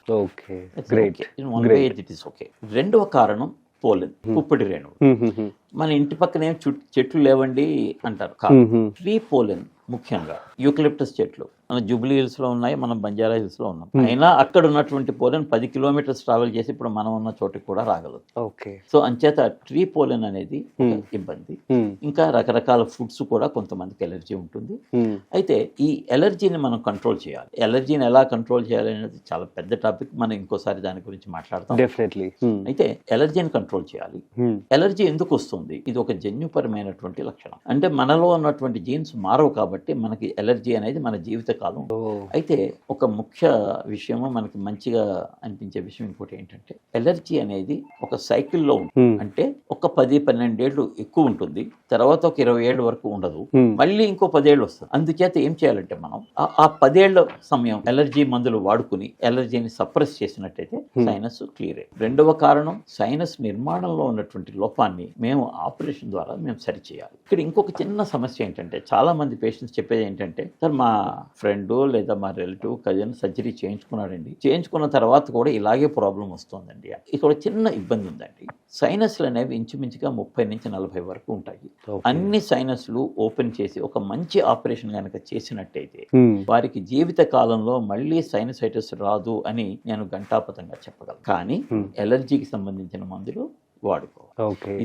It is okay. రెండవ కారణం పోలెన్, పుప్పటి రేణువులు. మన ఇంటి పక్కనే చెట్లు లేవండి అంటారు. ట్రీ పోలెన్, ముఖ్యంగా యూకలిప్టస్ చెట్లు మన జూబ్లీ హిల్స్ లో ఉన్నాయి, మనం బంజారా హిల్స్ లో ఉన్నాం. అయినా అక్కడ ఉన్నటువంటి పోలెన్ 10 kilometers ట్రావెల్ చేసి ఇప్పుడు మనం ఉన్న చోటికి కూడా రాగలదు. సో అంచేత ట్రీ పోలెన్ అనేది ఇబ్బంది. ఇంకా రకరకాల ఫుడ్స్ కూడా కొంతమందికి ఎలర్జీ ఉంటుంది. అయితే ఈ ఎలర్జీని మనం కంట్రోల్ చేయాలి. ఎలర్జీని ఎలా కంట్రోల్ చేయాలి అనేది చాలా పెద్ద టాపిక్. మనం ఇంకోసారి దాని గురించి మాట్లాడతాం. అయితే ఎలర్జీని కంట్రోల్ చేయాలి. ఎలర్జీ ఎందుకు వస్తుంది? ఇది ఒక జన్యుపరమైనటువంటి లక్షణం. అంటే మనలో ఉన్నటువంటి జీన్స్ మారవు కాబట్టి మనకి ఎలర్జీ అనేది మన జీవిత కాలం. అయితే ఒక ముఖ్య విషయము, మనకి మంచిగా అనిపించే విషయం ఇంకోటి ఏంటంటే, ఎలర్జీ అనేది ఒక సైకిల్లో ఉంటుంది. అంటే ఒక 10-12 ఏళ్ళు ఎక్కువ ఉంటుంది, తర్వాత ఒక 20 ఏళ్ళ వరకు ఉండదు, మళ్ళీ ఇంకో 10 ఏళ్ళు వస్తుంది. అందుచేత ఏం చేయాలంటే, మనం ఆ 10 ఏళ్ల సమయం ఎలర్జీ మందులు వాడుకుని ఎలర్జీని సప్రెస్ చేసినట్టయితే సైనస్ క్లియర్ అయ్యి. రెండవ కారణం సైనస్ నిర్మాణంలో ఉన్నటువంటి లోపాన్ని మేము ఆపరేషన్ ద్వారా మేము సరిచేయాలి. ఇక్కడ ఇంకొక చిన్న సమస్య ఏంటంటే, చాలా మంది పేషెంట్స్ చెప్పేది ఏంటంటే, సార్ మా ఫ్రెండ్ లేదా మా రిలేటివ్ కజిన్ సర్జరీ చేయించుకున్నాడండి, చేయించుకున్న తర్వాత కూడా ఇలాగే ప్రాబ్లం వస్తుందండి. ఇక్కడ చిన్న ఇబ్బంది ఉందండి. సైనస్లు అనేవి ఇంచుమించుగా 30 నుంచి 40 వరకు ఉంటాయి. అన్ని సైనస్లు ఓపెన్ చేసి ఒక మంచి ఆపరేషన్ కనుక చేసినట్టయితే వారికి జీవిత కాలంలో మళ్ళీ సైనసైటిస్ రాదు అని నేను ఘంటాపథంగా చెప్పగలను. కానీ ఎలర్జీకి సంబంధించిన మందులు వాడుకోవాలి.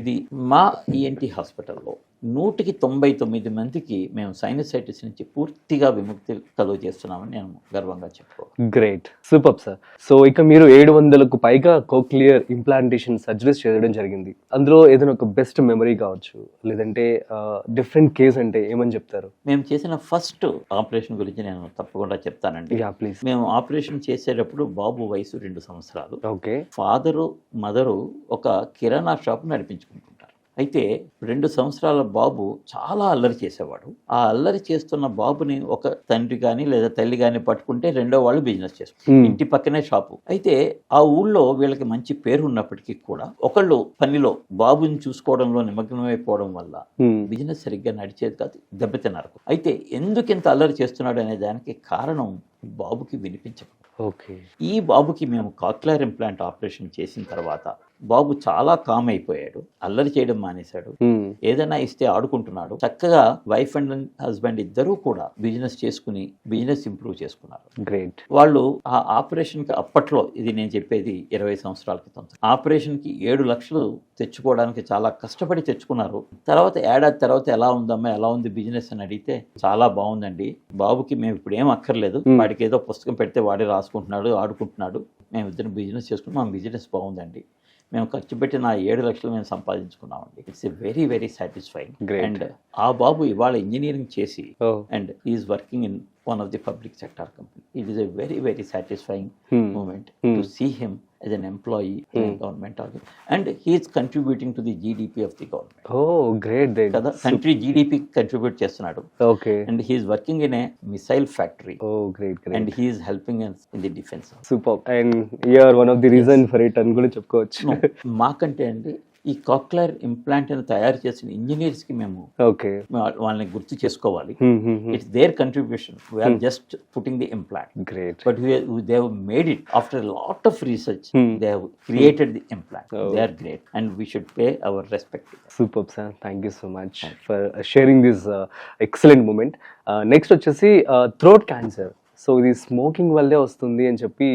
ఇది మా ఈఎన్టీ హాస్పిటల్లో 199 మందికి మేము సైనసైటిస్ నుంచి పూర్తిగా విముక్తి కలుగ చేస్తున్నామని నేను గర్వంగా చెప్పుకోవాలి. Great, super sir. సో ఇక మీరు 700కు పైగా కోక్లియర్ ఇంప్లాంటేషన్ సర్జరీస్ చేయడం జరిగింది. అందులో ఏదైనా ఒక బెస్ట్ మెమరీ కావచ్చు, లేదంటే డిఫరెంట్ కేస్ అంటే ఏమని చెప్తారు? మేము చేసిన ఫస్ట్ ఆపరేషన్ గురించి నేను తప్పకుండా చెప్తానండి. ప్లీజ్. మేము ఆపరేషన్ చేసేటప్పుడు బాబు వయసు 2 సంవత్సరాలు. ఓకే. ఫాదరు మదరు ఒక కిరాణా షాప్ నడిపించుకుంటారు. అయితే 2 సంవత్సరాల బాబు చాలా అల్లరి చేసేవాడు. ఆ అల్లరి చేస్తున్న బాబుని ఒక తండ్రి కానీ లేదా తల్లి కానీ పట్టుకుంటే రెండో వాళ్ళు బిజినెస్ చేస్తారు. ఇంటి పక్కనే షాపు. అయితే ఆ ఊళ్ళో వీళ్ళకి మంచి పేరు ఉన్నప్పటికీ కూడా ఒకళ్ళు పనిలో బాబుని చూసుకోవడంలో నిమగ్నమైపోవడం వల్ల బిజినెస్ సరిగ్గా నడిచేది కాదు, దెబ్బతిన్నారు. అయితే ఎందుకు ఇంత అల్లరి చేస్తున్నాడు అనే దానికి కారణం బాబుకి వినిపించదు. ఓకే. ఈ బాబుకి మేము కాక్లియర్ ఇంప్లాంట్ ఆపరేషన్ చేసిన తర్వాత బాబు చాలా కామ్ అయిపోయాడు, అల్లరి చేయడం మానేశాడు, ఏదైనా ఇస్తే ఆడుకుంటున్నాడు. చక్కగా వైఫ్ అండ్ హస్బెండ్ ఇద్దరూ కూడా బిజినెస్ చేసుకుని బిజినెస్ ఇంప్రూవ్ చేసుకున్నారు. గ్రేట్. వాళ్ళు ఆ ఆపరేషన్ కి అప్పట్లో, ఇది నేను చెప్పేది 20 సంవత్సరాల క్రితం, ఆపరేషన్ కి 7 లక్షలు తెచ్చుకోవడానికి చాలా కష్టపడి తెచ్చుకున్నారు. తర్వాత ఏడాది తర్వాత ఎలా ఉందమ్మా, ఎలా ఉంది బిజినెస్ అని అడిగితే చాలా బాగుందండి, బాబుకి మేము ఇప్పుడు ఏం అక్కర్లేదు, వాడికి ఏదో పుస్తకం పెడితే వాడే రాసుకుంటున్నాడు, ఆడుకుంటున్నాడు, మేము ఇద్దరు బిజినెస్ చేసుకుంటాం, మా బిజినెస్ బాగుందండి, మేము ఖర్చు పెట్టిన 7 లక్షలు మేము సంపాదించుకున్నామండి. It's a very very satisfying. And ఆ బాబు ఇవాళ ఇంజనీరింగ్ చేసి and is working in one of the public sector company. It is a very very satisfying moment to see him as an employee in a government organ, and he is contributing to the GDP of the government. Oh, great. Kada country GDP contribute చేస్తున్నాడు. Okay. And he is working in a missile factory. Oh, great. And he is helping us in the defense. Superb. And you are one of the reason for it అని కూడా చెప్పుకోవచ్చు. No, మాకంటే అండి ఈ cochlear implant అని తయారు చేసిన engineers కి మేము వాళ్ళని గుర్తు చేసుకోవాలి. It's their contribution. We're just putting the implant. Great. But they have made it after lot of research. They have created the implant. They are great and we should pay our respect. Super sir, thank you so much for sharing this excellent moment. Next వచ్చేసి throat cancer. So ఇది smoking వల్లే వస్తుంది అని చెప్పి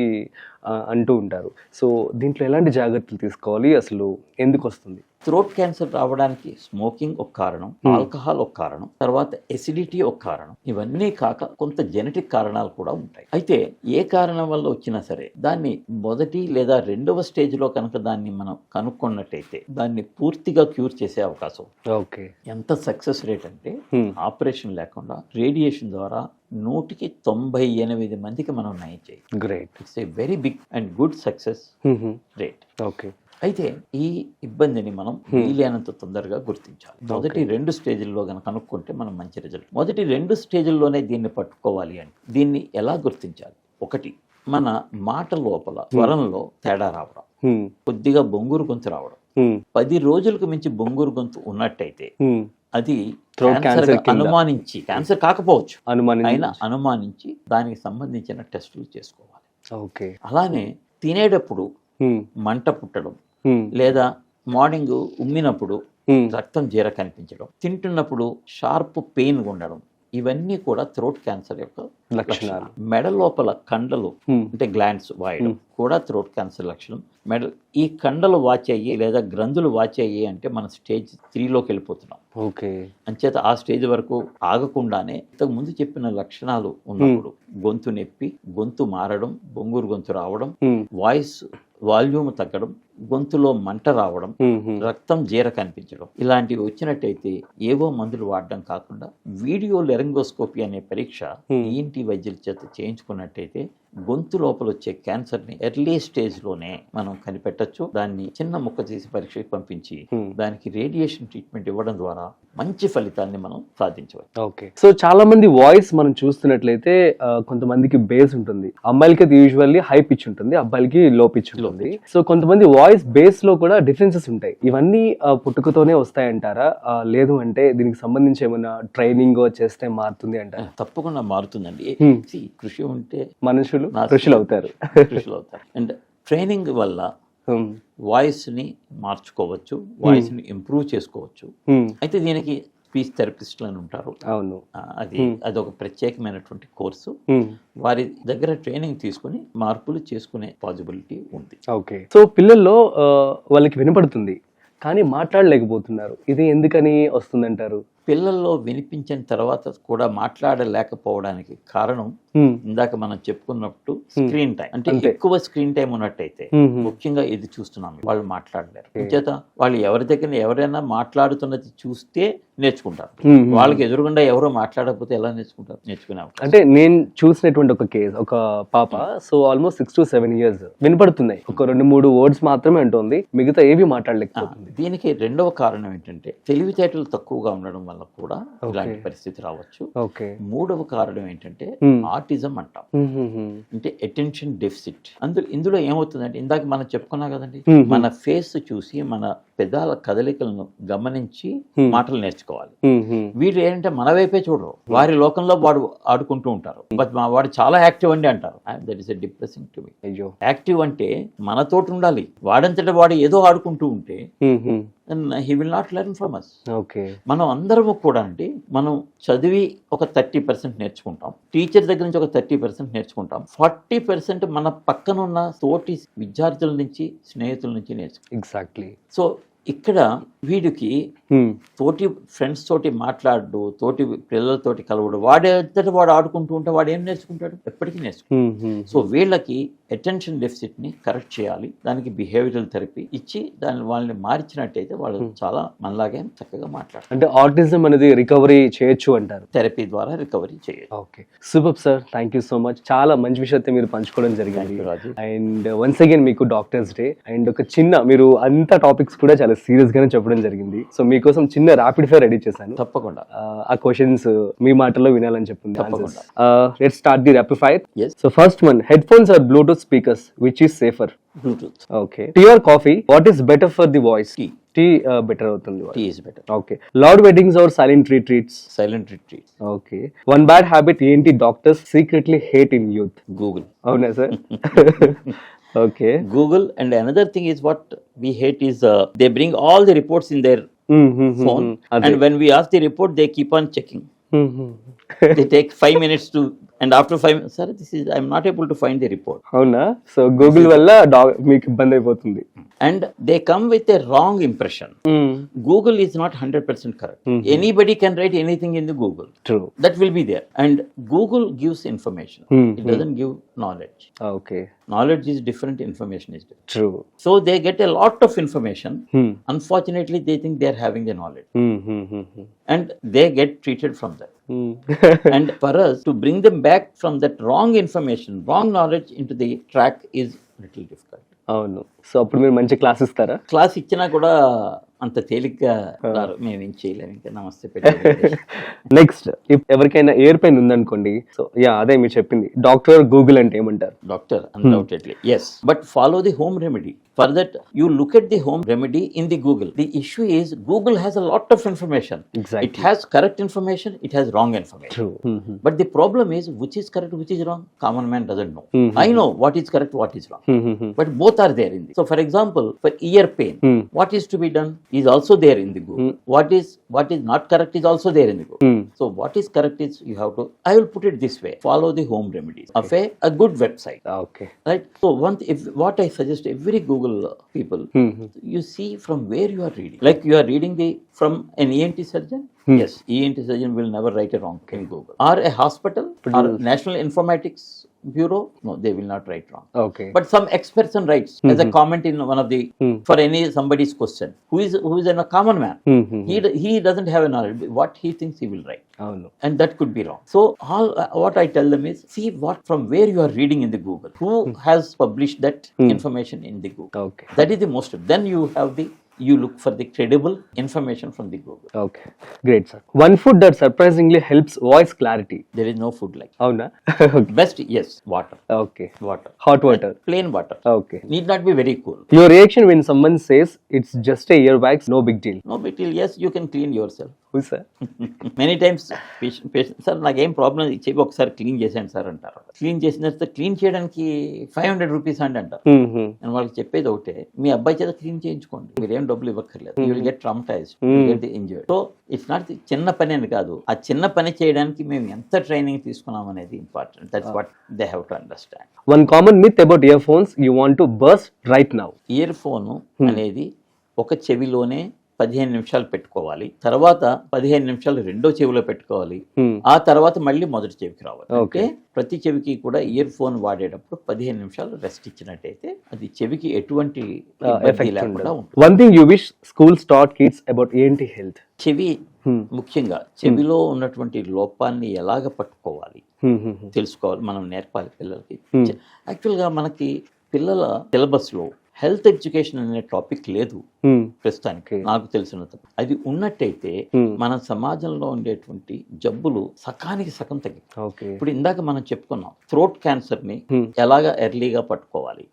అంటూ ఉంటారు. So దీంట్లో ఎలాంటి జాగ్రత్తలు తీసుకోవాలి, అసలు ఎందుకు వస్తుంది? థ్రోట్ క్యాన్సర్ రావడానికి స్మోకింగ్ ఒక కారణం, ఆల్కహాల్ ఒక కారణం, తర్వాత ఎసిడిటీ ఒక కారణం. ఇవన్నీ కాక కొంత జెనెటిక్ కారణాలు కూడా ఉంటాయి. అయితే ఏ కారణం వల్ల వచ్చినా సరే దాన్ని మొదటి లేదా రెండవ స్టేజ్ లో కనుక దాన్ని మనం కనుక్కున్నట్టయితే దాన్ని పూర్తిగా క్యూర్ చేసే అవకాశం. ఓకే. ఎంత సక్సెస్ రేట్ అంటే ఆపరేషన్ లేకుండా రేడియేషన్ ద్వారా 198 మందికి మనం నయం చేయాలి. Great. It's a very big and good success rate. Okay. అయితే ఈ ఇబ్బందిని మనం వీలైనంత తొందరగా గుర్తించాలి. మొదటి 2 స్టేజ్ల్లో కనుక కనుక్కుంటే మనం మంచి రిజల్ట్. మొదటి 2 స్టేజ్ల్లోనే దీన్ని పట్టుకోవాలి అంటే దీన్ని ఎలా గుర్తించాలి? ఒకటి, మన మాట లోపల స్వరంలో తేడా రావడం, కొద్దిగా బొంగురు గొంతు రావడం. 10 రోజులకు మించి బొంగురు గొంతు ఉన్నట్టయితే అది అనుమానించి, క్యాన్సర్ కాకపోవచ్చు, అనుమానించి దానికి సంబంధించిన టెస్టులు చేసుకోవాలి. ఓకే. అలానే తినేటప్పుడు మంట పుట్టడం, లేదా మార్నింగ్ ఉమ్మినప్పుడు రక్తం జీర కనిపించడం, తింటున్నప్పుడు షార్ప్ పెయిన్ ఉండడం, ఇవన్నీ కూడా థ్రోట్ క్యాన్సర్ యొక్క లక్షణాలు. మెడ లోపల కండలు అంటే గ్లాండ్స్ వాయడం కూడా థ్రోట్ క్యాన్సర్ లక్షణం. ఈ కండలు వాచ్ అయ్యి లేదా గ్రంథులు వాచ్ అయ్యి అంటే మన స్టేజ్ 3లోకి వెళ్ళిపోతున్నాం. ఓకే. అంచేత ఆ స్టేజ్ వరకు ఆగకుండానే ఇంతకు ముందు చెప్పిన లక్షణాలు ఉన్నప్పుడు గొంతు నొప్పి, గొంతు మారడం, బొంగురు గొంతు రావడం, వాయిస్ వాల్యూమ్ తగ్గడం, గొంతులో మంట రావడం, రక్తం జీర కనిపించడం, ఇలాంటివి వచ్చినట్టయితే ఏవో మందులు వాడడం కాకుండా వీడియో లెరింగోస్కోపీ అనే పరీక్ష ఈఎన్టీ వైద్యుల చేత చేయించుకున్నట్టయితే గొంతు లోపల వచ్చే క్యాన్సర్ ని ఎర్లీ స్టేజ్ లోనే మనం కనిపెట్టచ్చు. దాన్ని చిన్న ముక్క తీసి పరీక్షకి పంపించి దానికి రేడియేషన్ ట్రీట్మెంట్ ఇవ్వడం ద్వారా మంచి ఫలితాన్ని మనం సాధించవచ్చు. ఓకే. సో చాలా మంది వాయిస్ మనం చూస్తున్నట్లయితే కొంతమందికి బేస్ ఉంటుంది, అమ్మాయిలకి యూజువల్లీ హై పిచ్ ఉంటుంది, అబ్బాయిలకి లో పిచ్ ఉంటుంది. సో కొంతమంది వాయిస్ బేస్ లో కూడా డిఫరెన్సెస్ ఉంటాయి. ఇవన్నీ పుట్టుకతోనే వస్తాయంటారా, లేదు అంటే దీనికి సంబంధించి ఏమైనా ట్రైనింగ్ చేస్తే మారుతుంది అంటారా? తప్పకుండా మారుతుందండి. కృషి ఉంటే మనుషులు కృషులు అవుతారు. అండ్ ట్రైనింగ్ వల్ల వాయిస్ ని మార్చుకోవచ్చు, వాయిస్ ని ఇంప్రూవ్ చేసుకోవచ్చు. అయితే దీనికి స్పీచ్ థెరపిస్టులు అని ఉంటారు. అవును. అదొక ప్రత్యేకమైనటువంటి కోర్సు. వారి దగ్గర ట్రైనింగ్ తీసుకుని మార్పులు చేసుకునే పాసిబిలిటీ ఉంది. ఓకే. సో పిల్లల్లో వాళ్ళకి వినపడుతుంది కానీ మాట్లాడలేకపోతున్నారు, ఇది ఎందుకని వస్తుందంటారు? పిల్లల్లో వినిపించిన తర్వాత కూడా మాట్లాడలేకపోవడానికి కారణం ఇందాక మనం చెప్పుకున్నట్టు స్క్రీన్ టైం. అంటే ఎక్కువ స్క్రీన్ టైం ఉన్నట్టయితే ముఖ్యంగా ఇది చూస్తున్నాం, వాళ్ళు మాట్లాడలేరు. చేత వాళ్ళు ఎవరి దగ్గర ఎవరైనా మాట్లాడుతున్నది చూస్తే నేర్చుకుంటారు. వాళ్ళకి ఎదురుగుండా ఎవరో మాట్లాడకపోతే ఎలా నేర్చుకుంటారు? నేర్చుకునే అంటే నేను చూసినటువంటి ఒక కేసు, ఒక పాప, సో ఆల్మోస్ట్ 6 to 7 years వినపడుతున్నాయి, ఒక 2-3 వర్డ్స్ మాత్రమే అంటుంది, మిగతా ఏవి మాట్లాడలేకపోతుంది. దీనికి రెండవ కారణం ఏంటంటే తెలివితేటలు తక్కువగా ఉండడం వల్ల కూడా ఇలాంటి పరిస్థితి రావచ్చు. మూడవ కారణం ఏంటంటే ఆటిజం అంటాం, అంటే అటెన్షన్ డెఫిసిట్. ఇందులో ఏమవుతుందంటే ఇందాక మనం చెప్పుకున్నాం కదండి, మన ఫేస్ చూసి మన పెదాల కదలికలను గమనించి Hmm. మాటలు నేర్చుకోవాలి. వీళ్ళు ఏంటంటే మన వైపే చూడరు, వారి లోకంలో వాడు ఆడుకుంటూ ఉంటారు. బట్ వాడు చాలా యాక్టివ్ అండి అంటారు. That is a depressing to me. అయ్యో. యాక్టివ్ అంటే మనతోటి ఉండాలి, వాడంతటా వాడు ఏదో ఆడుకుంటూ ఉంటే he will not learn from us. Okay. మనం అందరము కూడా అండి, మనం చదివి ఒక 30% నేర్చుకుంటాం, టీచర్ దగ్గర నుంచి ఒక 30% నేర్చుకుంటాం, 40% మన పక్కన ఉన్న తోటి విద్యార్థుల నుంచి, స్నేహితుల నుంచి నేర్చుకుంటాం. ఎగ్జాక్ట్లీ. సో ఇక్కడ వీడికి తోటి ఫ్రెండ్స్ తోటి మాట్లాడు, తోటి పిల్లలతోటి కలవడు, వాడంతటా వాడు ఆడుకుంటూ ఉంటే వాడు ఏం నేర్చుకుంటాడు? ఎప్పటికీ నేర్చుకుంటాడు. సో వీళ్ళకి అటెన్షన్ డెఫిసిట్ ని కరెక్ట్ చేయాలి, దానికి బిహేవియరల్ థెరపీ ఇచ్చి వాళ్ళని మార్చినట్టయితే వాళ్ళు చాలా మనలాగే చక్కగా మాట్లాడతారు. అంటే ఆటిజం అనేది రికవరీ చేయొచ్చు అంటారు, థెరపీ ద్వారా రికవరీ చేయొచ్చు. Okay, super sir, thank you so much. చాలా మంచి విషయాన్ని మీరు పంచుకోవడం జరిగింది. Thank you, Raju. And once again మీకు డాక్టర్స్ డే. అండ్ ఒక చిన్న, మీరు అంత టాపిక్స్ కూడా చాలా సీరియస్ గానే చెప్పడం జరిగింది. సో మీకోసం చిన్న ర్యాపిడ్ ఫైర్ రెడీ చేశాను. తప్పకుండా. ఆ క్వశ్చన్స్ మీ మాటల్లో వినాలని చెప్పింది. తప్పకుండా. Let's start the rapid fire. Yes. So first one, headphones or Bluetooth speakers, which is safer? Bluetooth. Okay. Tea or coffee, what is better for the voice? Tea. Tea better అవుతుంది. Tea is better. Okay. Loud weddings or silent retreats? Silent retreat. Okay. One bad habit ఏంటి doctors secretly hate in youth? Google. అవునా sir? Okay. Google, and another thing is what we hate is they bring all the reports in their phone, and when we ask the report, they keep on checking. They take 5 minutes to, and after 5 minutes, sir, I'm not able to find the report. అవునా? So Google వల్ల మీకు ఇబ్బంది అయిపోతుంది. And they come with a wrong impression. Google is not 100% correct. Anybody can write anything in the Google. True. That will be there. And Google gives information. It doesn't give knowledge. Okay. Knowledge is different, information is different. True. So they get a lot of information. Unfortunately, they think they are having the knowledge. And they get treated from that. And for us to bring them back from that wrong information, wrong knowledge into the track is little difficult. అవును. So అప్పుడు మీరు మంచి class ఇస్తారా? Class ఇచ్చినా కూడా అంత తేలిగ్గా రారు, మేము ఏం చేయలేము. ఇంకా నమస్తే పెట్టారు. నెక్స్ట్, ఇఫ్ ఎవరికైనా ఇయర్ పెయిన్ ఉందనుకోండి, సో యా అదే మీరు చెప్పింది, డాక్టర్ గూగుల్ అంటే ఏమంటారు? Doctor, undoubtedly, yes. But follow the home remedy. For that, you look at the home remedy in the Google. The issue is Google has a lot of information. Exactly. It has correct information, it has wrong information. True. But the problem is, which is correct, which is wrong? Common man doesn't know. I know what is correct, what is wrong. But both are there in the. So for example, for ear pain, what is to be done is also there in the Google. What is not correct is also there in the Google. So what is correct is, you have to, I will put it this way, follow the home remedies of a good website. Okay. Right? So what I suggest every Google people, you see from where you are reading. Like you are reading from an ENT surgeon. Yes, ENT surgeon will never write a wrong in Google. Or a hospital, or National Informatics Bureau, no, they will not write wrong. Okay. But some ex person writes as a comment in one of the for somebody's question, who is a common man. He doesn't have a knowledge. What he thinks he will write. అవును. And that could be wrong. So all what I tell them is, see from where you are reading in the Google, who has published that information in the Google. Okay. That is the most. Then you look for the credible information from the Google. Okay, great sir. One food that surprisingly helps voice clarity? There is no food like. అవునా? Best, yes, water. Okay. Water. Hot water. Plain water. Okay. Need not be very cool. Your reaction when someone says it's just a ear bags, no big deal? No big deal. Yes, you can clean yourself. Who sir? Many times patient, sir నాకేం problem, చెప్పి ఒకసారి clean చేశాను sir అంటారు. Clean చేసిన తర్వాత clean చేయడానికి 500 rupees అండి అంటారు. నేను వాళ్ళకి చెప్పేది ఒకటే, మీ అబ్బాయి చేత క్లీన్ చేయించుకోండి, మీరేం డబ్బులు ఇవ్వక్కర్లేదు. You will get traumatised, get the injured. So it's not చిన్న పని అని కాదు, ఆ చిన్న పని చేయడానికి మేము ఎంత ట్రైనింగ్ తీసుకున్నాం అనేది important. That's what they have to understand. One common myth about ear phones you want to burst right now? Year phone అనేది ఒక చెవిలోనే 15 నిమిషాలు పెట్టుకోవాలి, తర్వాత 15 నిమిషాలు రెండో చెవిలో పెట్టుకోవాలి, ఆ తర్వాత మళ్ళీ మొదటి చెవికి రావాలి. ఓకే. ప్రతి చెవికి కూడా ఇయర్ ఫోన్ వాడేటప్పుడు 15 నిమిషాలు రెస్ట్ ఇచ్చినట్టయితే అది చెవికి ఎటువంటి ఇబ్బంది లేకుండా ఉంటుంది. One thing you wish schools taught kids about ఏంటి హెల్త్? చెవి, ముఖ్యంగా చెవిలో ఉన్నటువంటి లోపాన్ని ఎలాగ పట్టుకోవాలి తెలుసుకోవాలి, మనం నేర్పాలి పిల్లలకి. యాక్చువల్గా మనకి పిల్లల సిలబస్ లో హెల్త్ ఎడ్యుకేషన్ అనే టాపిక్ లేదు ప్రస్తుతానికి, నాకు తెలిసినంత. అది ఉన్నట్టయితే మన సమాజంలో ఉండేటువంటి జబ్బులు సకానికి సగం తగ్గి. ఇప్పుడు ఇందాక మనం చెప్పుకున్నాం, థ్రోట్ క్యాన్సర్ ని ఎలాగా ఎర్లీగా పట్టుకోవాలి,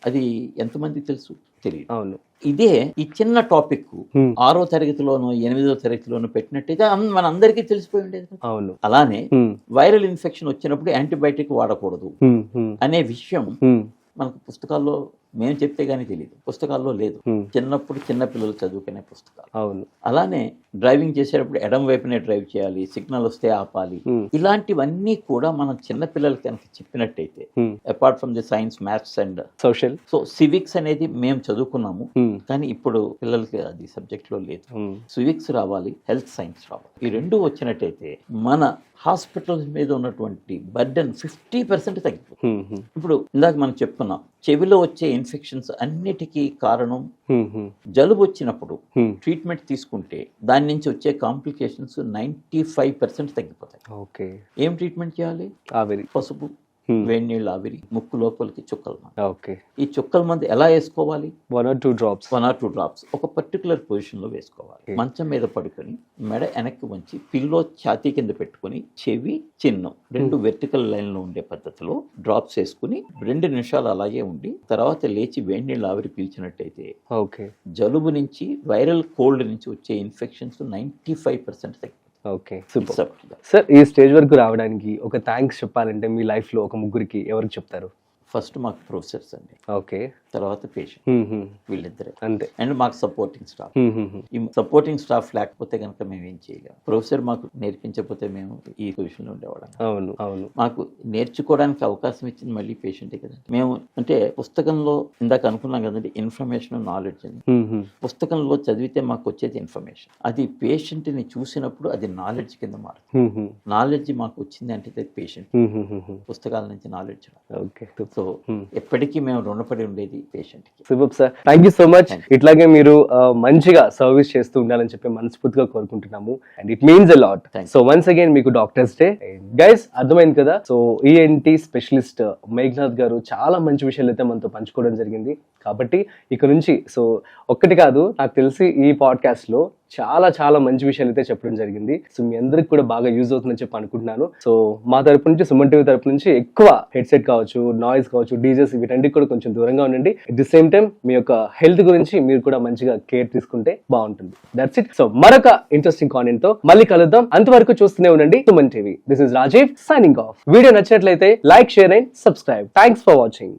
అది ఎంతమందికి తెలుసు? తెలియదు. ఇదే ఈ చిన్న టాపిక్ Hmm. 6వ తరగతిలోనో 8వ తరగతిలోనో పెట్టినట్టయితే మన అందరికీ తెలిసిపోయి ఉండేది కదా. అవును. అలానే Hmm. వైరల్ ఇన్ఫెక్షన్ వచ్చినప్పుడు యాంటీబయాటిక్ వాడకూడదు Hmm. Hmm. అనే విషయం Hmm. మనకు పుస్తకాల్లో మేము చెప్తే గానీ తెలియదు, పుస్తకాల్లో లేదు. Hmm. చిన్నప్పుడు చిన్న పిల్లలు చదువుకునే పుస్తకాలు. అవును. అలానే డ్రైవింగ్ చేసేటప్పుడు ఎడం వైపునే డ్రైవ్ చేయాలి, సిగ్నల్ వస్తే ఆపాలి. Hmm. ఇలాంటివన్నీ కూడా మనం చిన్న పిల్లలకి కనుక చెప్పినట్టయితే, Hmm. Apart from the science, maths and social. So civics అనేది మేము చదువుకున్నాము, Hmm. కానీ ఇప్పుడు పిల్లలకి అది సబ్జెక్ట్ లో లేదు. Hmm. సివిక్స్ రావాలి, హెల్త్ సైన్స్ రావాలి. ఈ రెండు వచ్చినట్టయితే మన హాస్పిటల్స్ మీద ఉన్నటువంటి బర్డెన్ 50% తగ్గిపోతుంది. Hmm. Hmm. ఇప్పుడు ఇందాక మనం చెప్పుకున్నాం, చెవిలో వచ్చే ఇన్ఫెక్షన్స్ అన్నిటికీ కారణం Hmm. Hmm. జలుబు వచ్చినప్పుడు Hmm. ట్రీట్మెంట్ తీసుకుంటే దాని నుంచి వచ్చే కాంప్లికేషన్స్ 95% తగ్గిపోతాయి. ఓకే. ఏం ట్రీట్మెంట్ చేయాలి? ఆవిరి. పసుపు, Hmm. వేడి నీళ్ళు ఆవిరి, ముక్కు లోపలికి చుక్కల మందు. ఓకే. ఈ చుక్కల మందు ఎలా వేసుకోవాలి? 1 or 2 drops. 1 or 2 drops ఒక పర్టికులర్ పొజిషన్ లో వేసుకోవాలి. Okay. మంచం మీద పడుకొని మెడ వెనక్కి వంచి పిల్లో ఛాతీ కింద పెట్టుకొని చెవి చిన్నం రెండు వెర్టికల్ లైన్ లో ఉండే పద్ధతిలో డ్రాప్స్ వేసుకుని 2 నిమిషాలు అలాగే ఉండి తర్వాత లేచి వేడి నీళ్ళు ఆవిరి పీల్చినట్టయితే ఓకే. జలుబు నుంచి, వైరల్ కోల్డ్ నుంచి వచ్చే ఇన్ఫెక్షన్స్ 95% తగ్గిపోతాయి. ఓకే. సూపర్. Except సార్, ఈ స్టేజ్ వరకు రావడానికి ఒక థ్యాంక్స్ చెప్పాలంటే మీ లైఫ్ లో ఒక ముగ్గురికి ఎవరికి చెప్తారు? ఫస్ట్ మాకు ప్రొఫెసర్స్ అండి, ఓకే. తర్వాత పేషెంట్, Hmm. Hmm. వీళ్ళిద్దరే. అంతే. అండ్ మాకు supporting staff. Hmm. Hmm. Hmm. ఈ సపోర్టింగ్ స్టాఫ్ లేకపోతే కనుక మేము ఏం చేయలేము. ప్రొఫెసర్ మాకు నేర్పించకపోతే మేము ఈ పొజిషన్లో ఉండేవాళ్ళం. అవును. అవును. మాకు నేర్చుకోవడానికి అవకాశం ఇచ్చింది మళ్ళీ పేషెంటే కదా. మేము అంటే పుస్తకంలో ఇందాక అనుకున్నాం కదండి, ఇన్ఫర్మేషన్, నాలెడ్జ్ అని. Hmm. Hmm. పుస్తకంలో చదివితే మాకు వచ్చేది ఇన్ఫర్మేషన్, అది పేషెంట్ని చూసినప్పుడు అది నాలెడ్జ్ కింద మారుతుంది. Hmm. Hmm. నాలెడ్జ్ మాకు వచ్చింది అంటే పేషెంట్, Hmm. Hmm. Hmm. పుస్తకాల నుంచి నాలెడ్జ్. ఓకే. సో ఎప్పటికీ మేము రుణపడి ఉండేది పేషెంట్కి. Super sir, thank you so much. Thank ఇట్లాగే మీరు మంచిగా సర్వీస్ చేస్తూ ఉండాలని చెప్పి మనస్ఫూర్తిగా కోరుకుంటున్నాము. And it means a lot. Thank you. So once again మీకు డాక్టర్స్ డే. గైస్, అర్థమైంది కదా. సో ఈఎన్టీ స్పెషలిస్ట్ మేఘనాథ్ గారు చాలా మంచి విషయాలు అయితే మనతో పంచుకోవడం జరిగింది. కాబట్టి ఇక నుంచి సో ఒక్కటి కాదు, నాకు తెలిసి ఈ పాడ్కాస్ట్ లో చాలా చాలా మంచి విషయాలు అయితే చెప్పడం జరిగింది. సో మీ అందరికి కూడా బాగా యూజ్ అవుతుందని చెప్పి అనుకుంటున్నాను. సో మా తరపు నుంచి, సుమన్ టీవీ తరపు నుంచి ఎక్కువ హెడ్సెట్ కావచ్చు, నాయిస్ కావచ్చు, డీజెస్, వీటన్నిటికి కూడా కొంచెం దూరంగా ఉండండి. అట్ ది సేమ్ టైం మీ యొక్క హెల్త్ గురించి మీరు కూడా మంచిగా కేర్ తీసుకుంటే బాగుంటుంది. That's it. సో మరొక ఇంట్రెస్టింగ్ కాంటెంట్ తో మళ్ళీ కలుద్దాం. అంతవరకు చూస్తూనే ఉండండి Suman TV. This is Rajeev signing off. Video నచ్చినట్లయితే like, share and subscribe. Thanks for watching.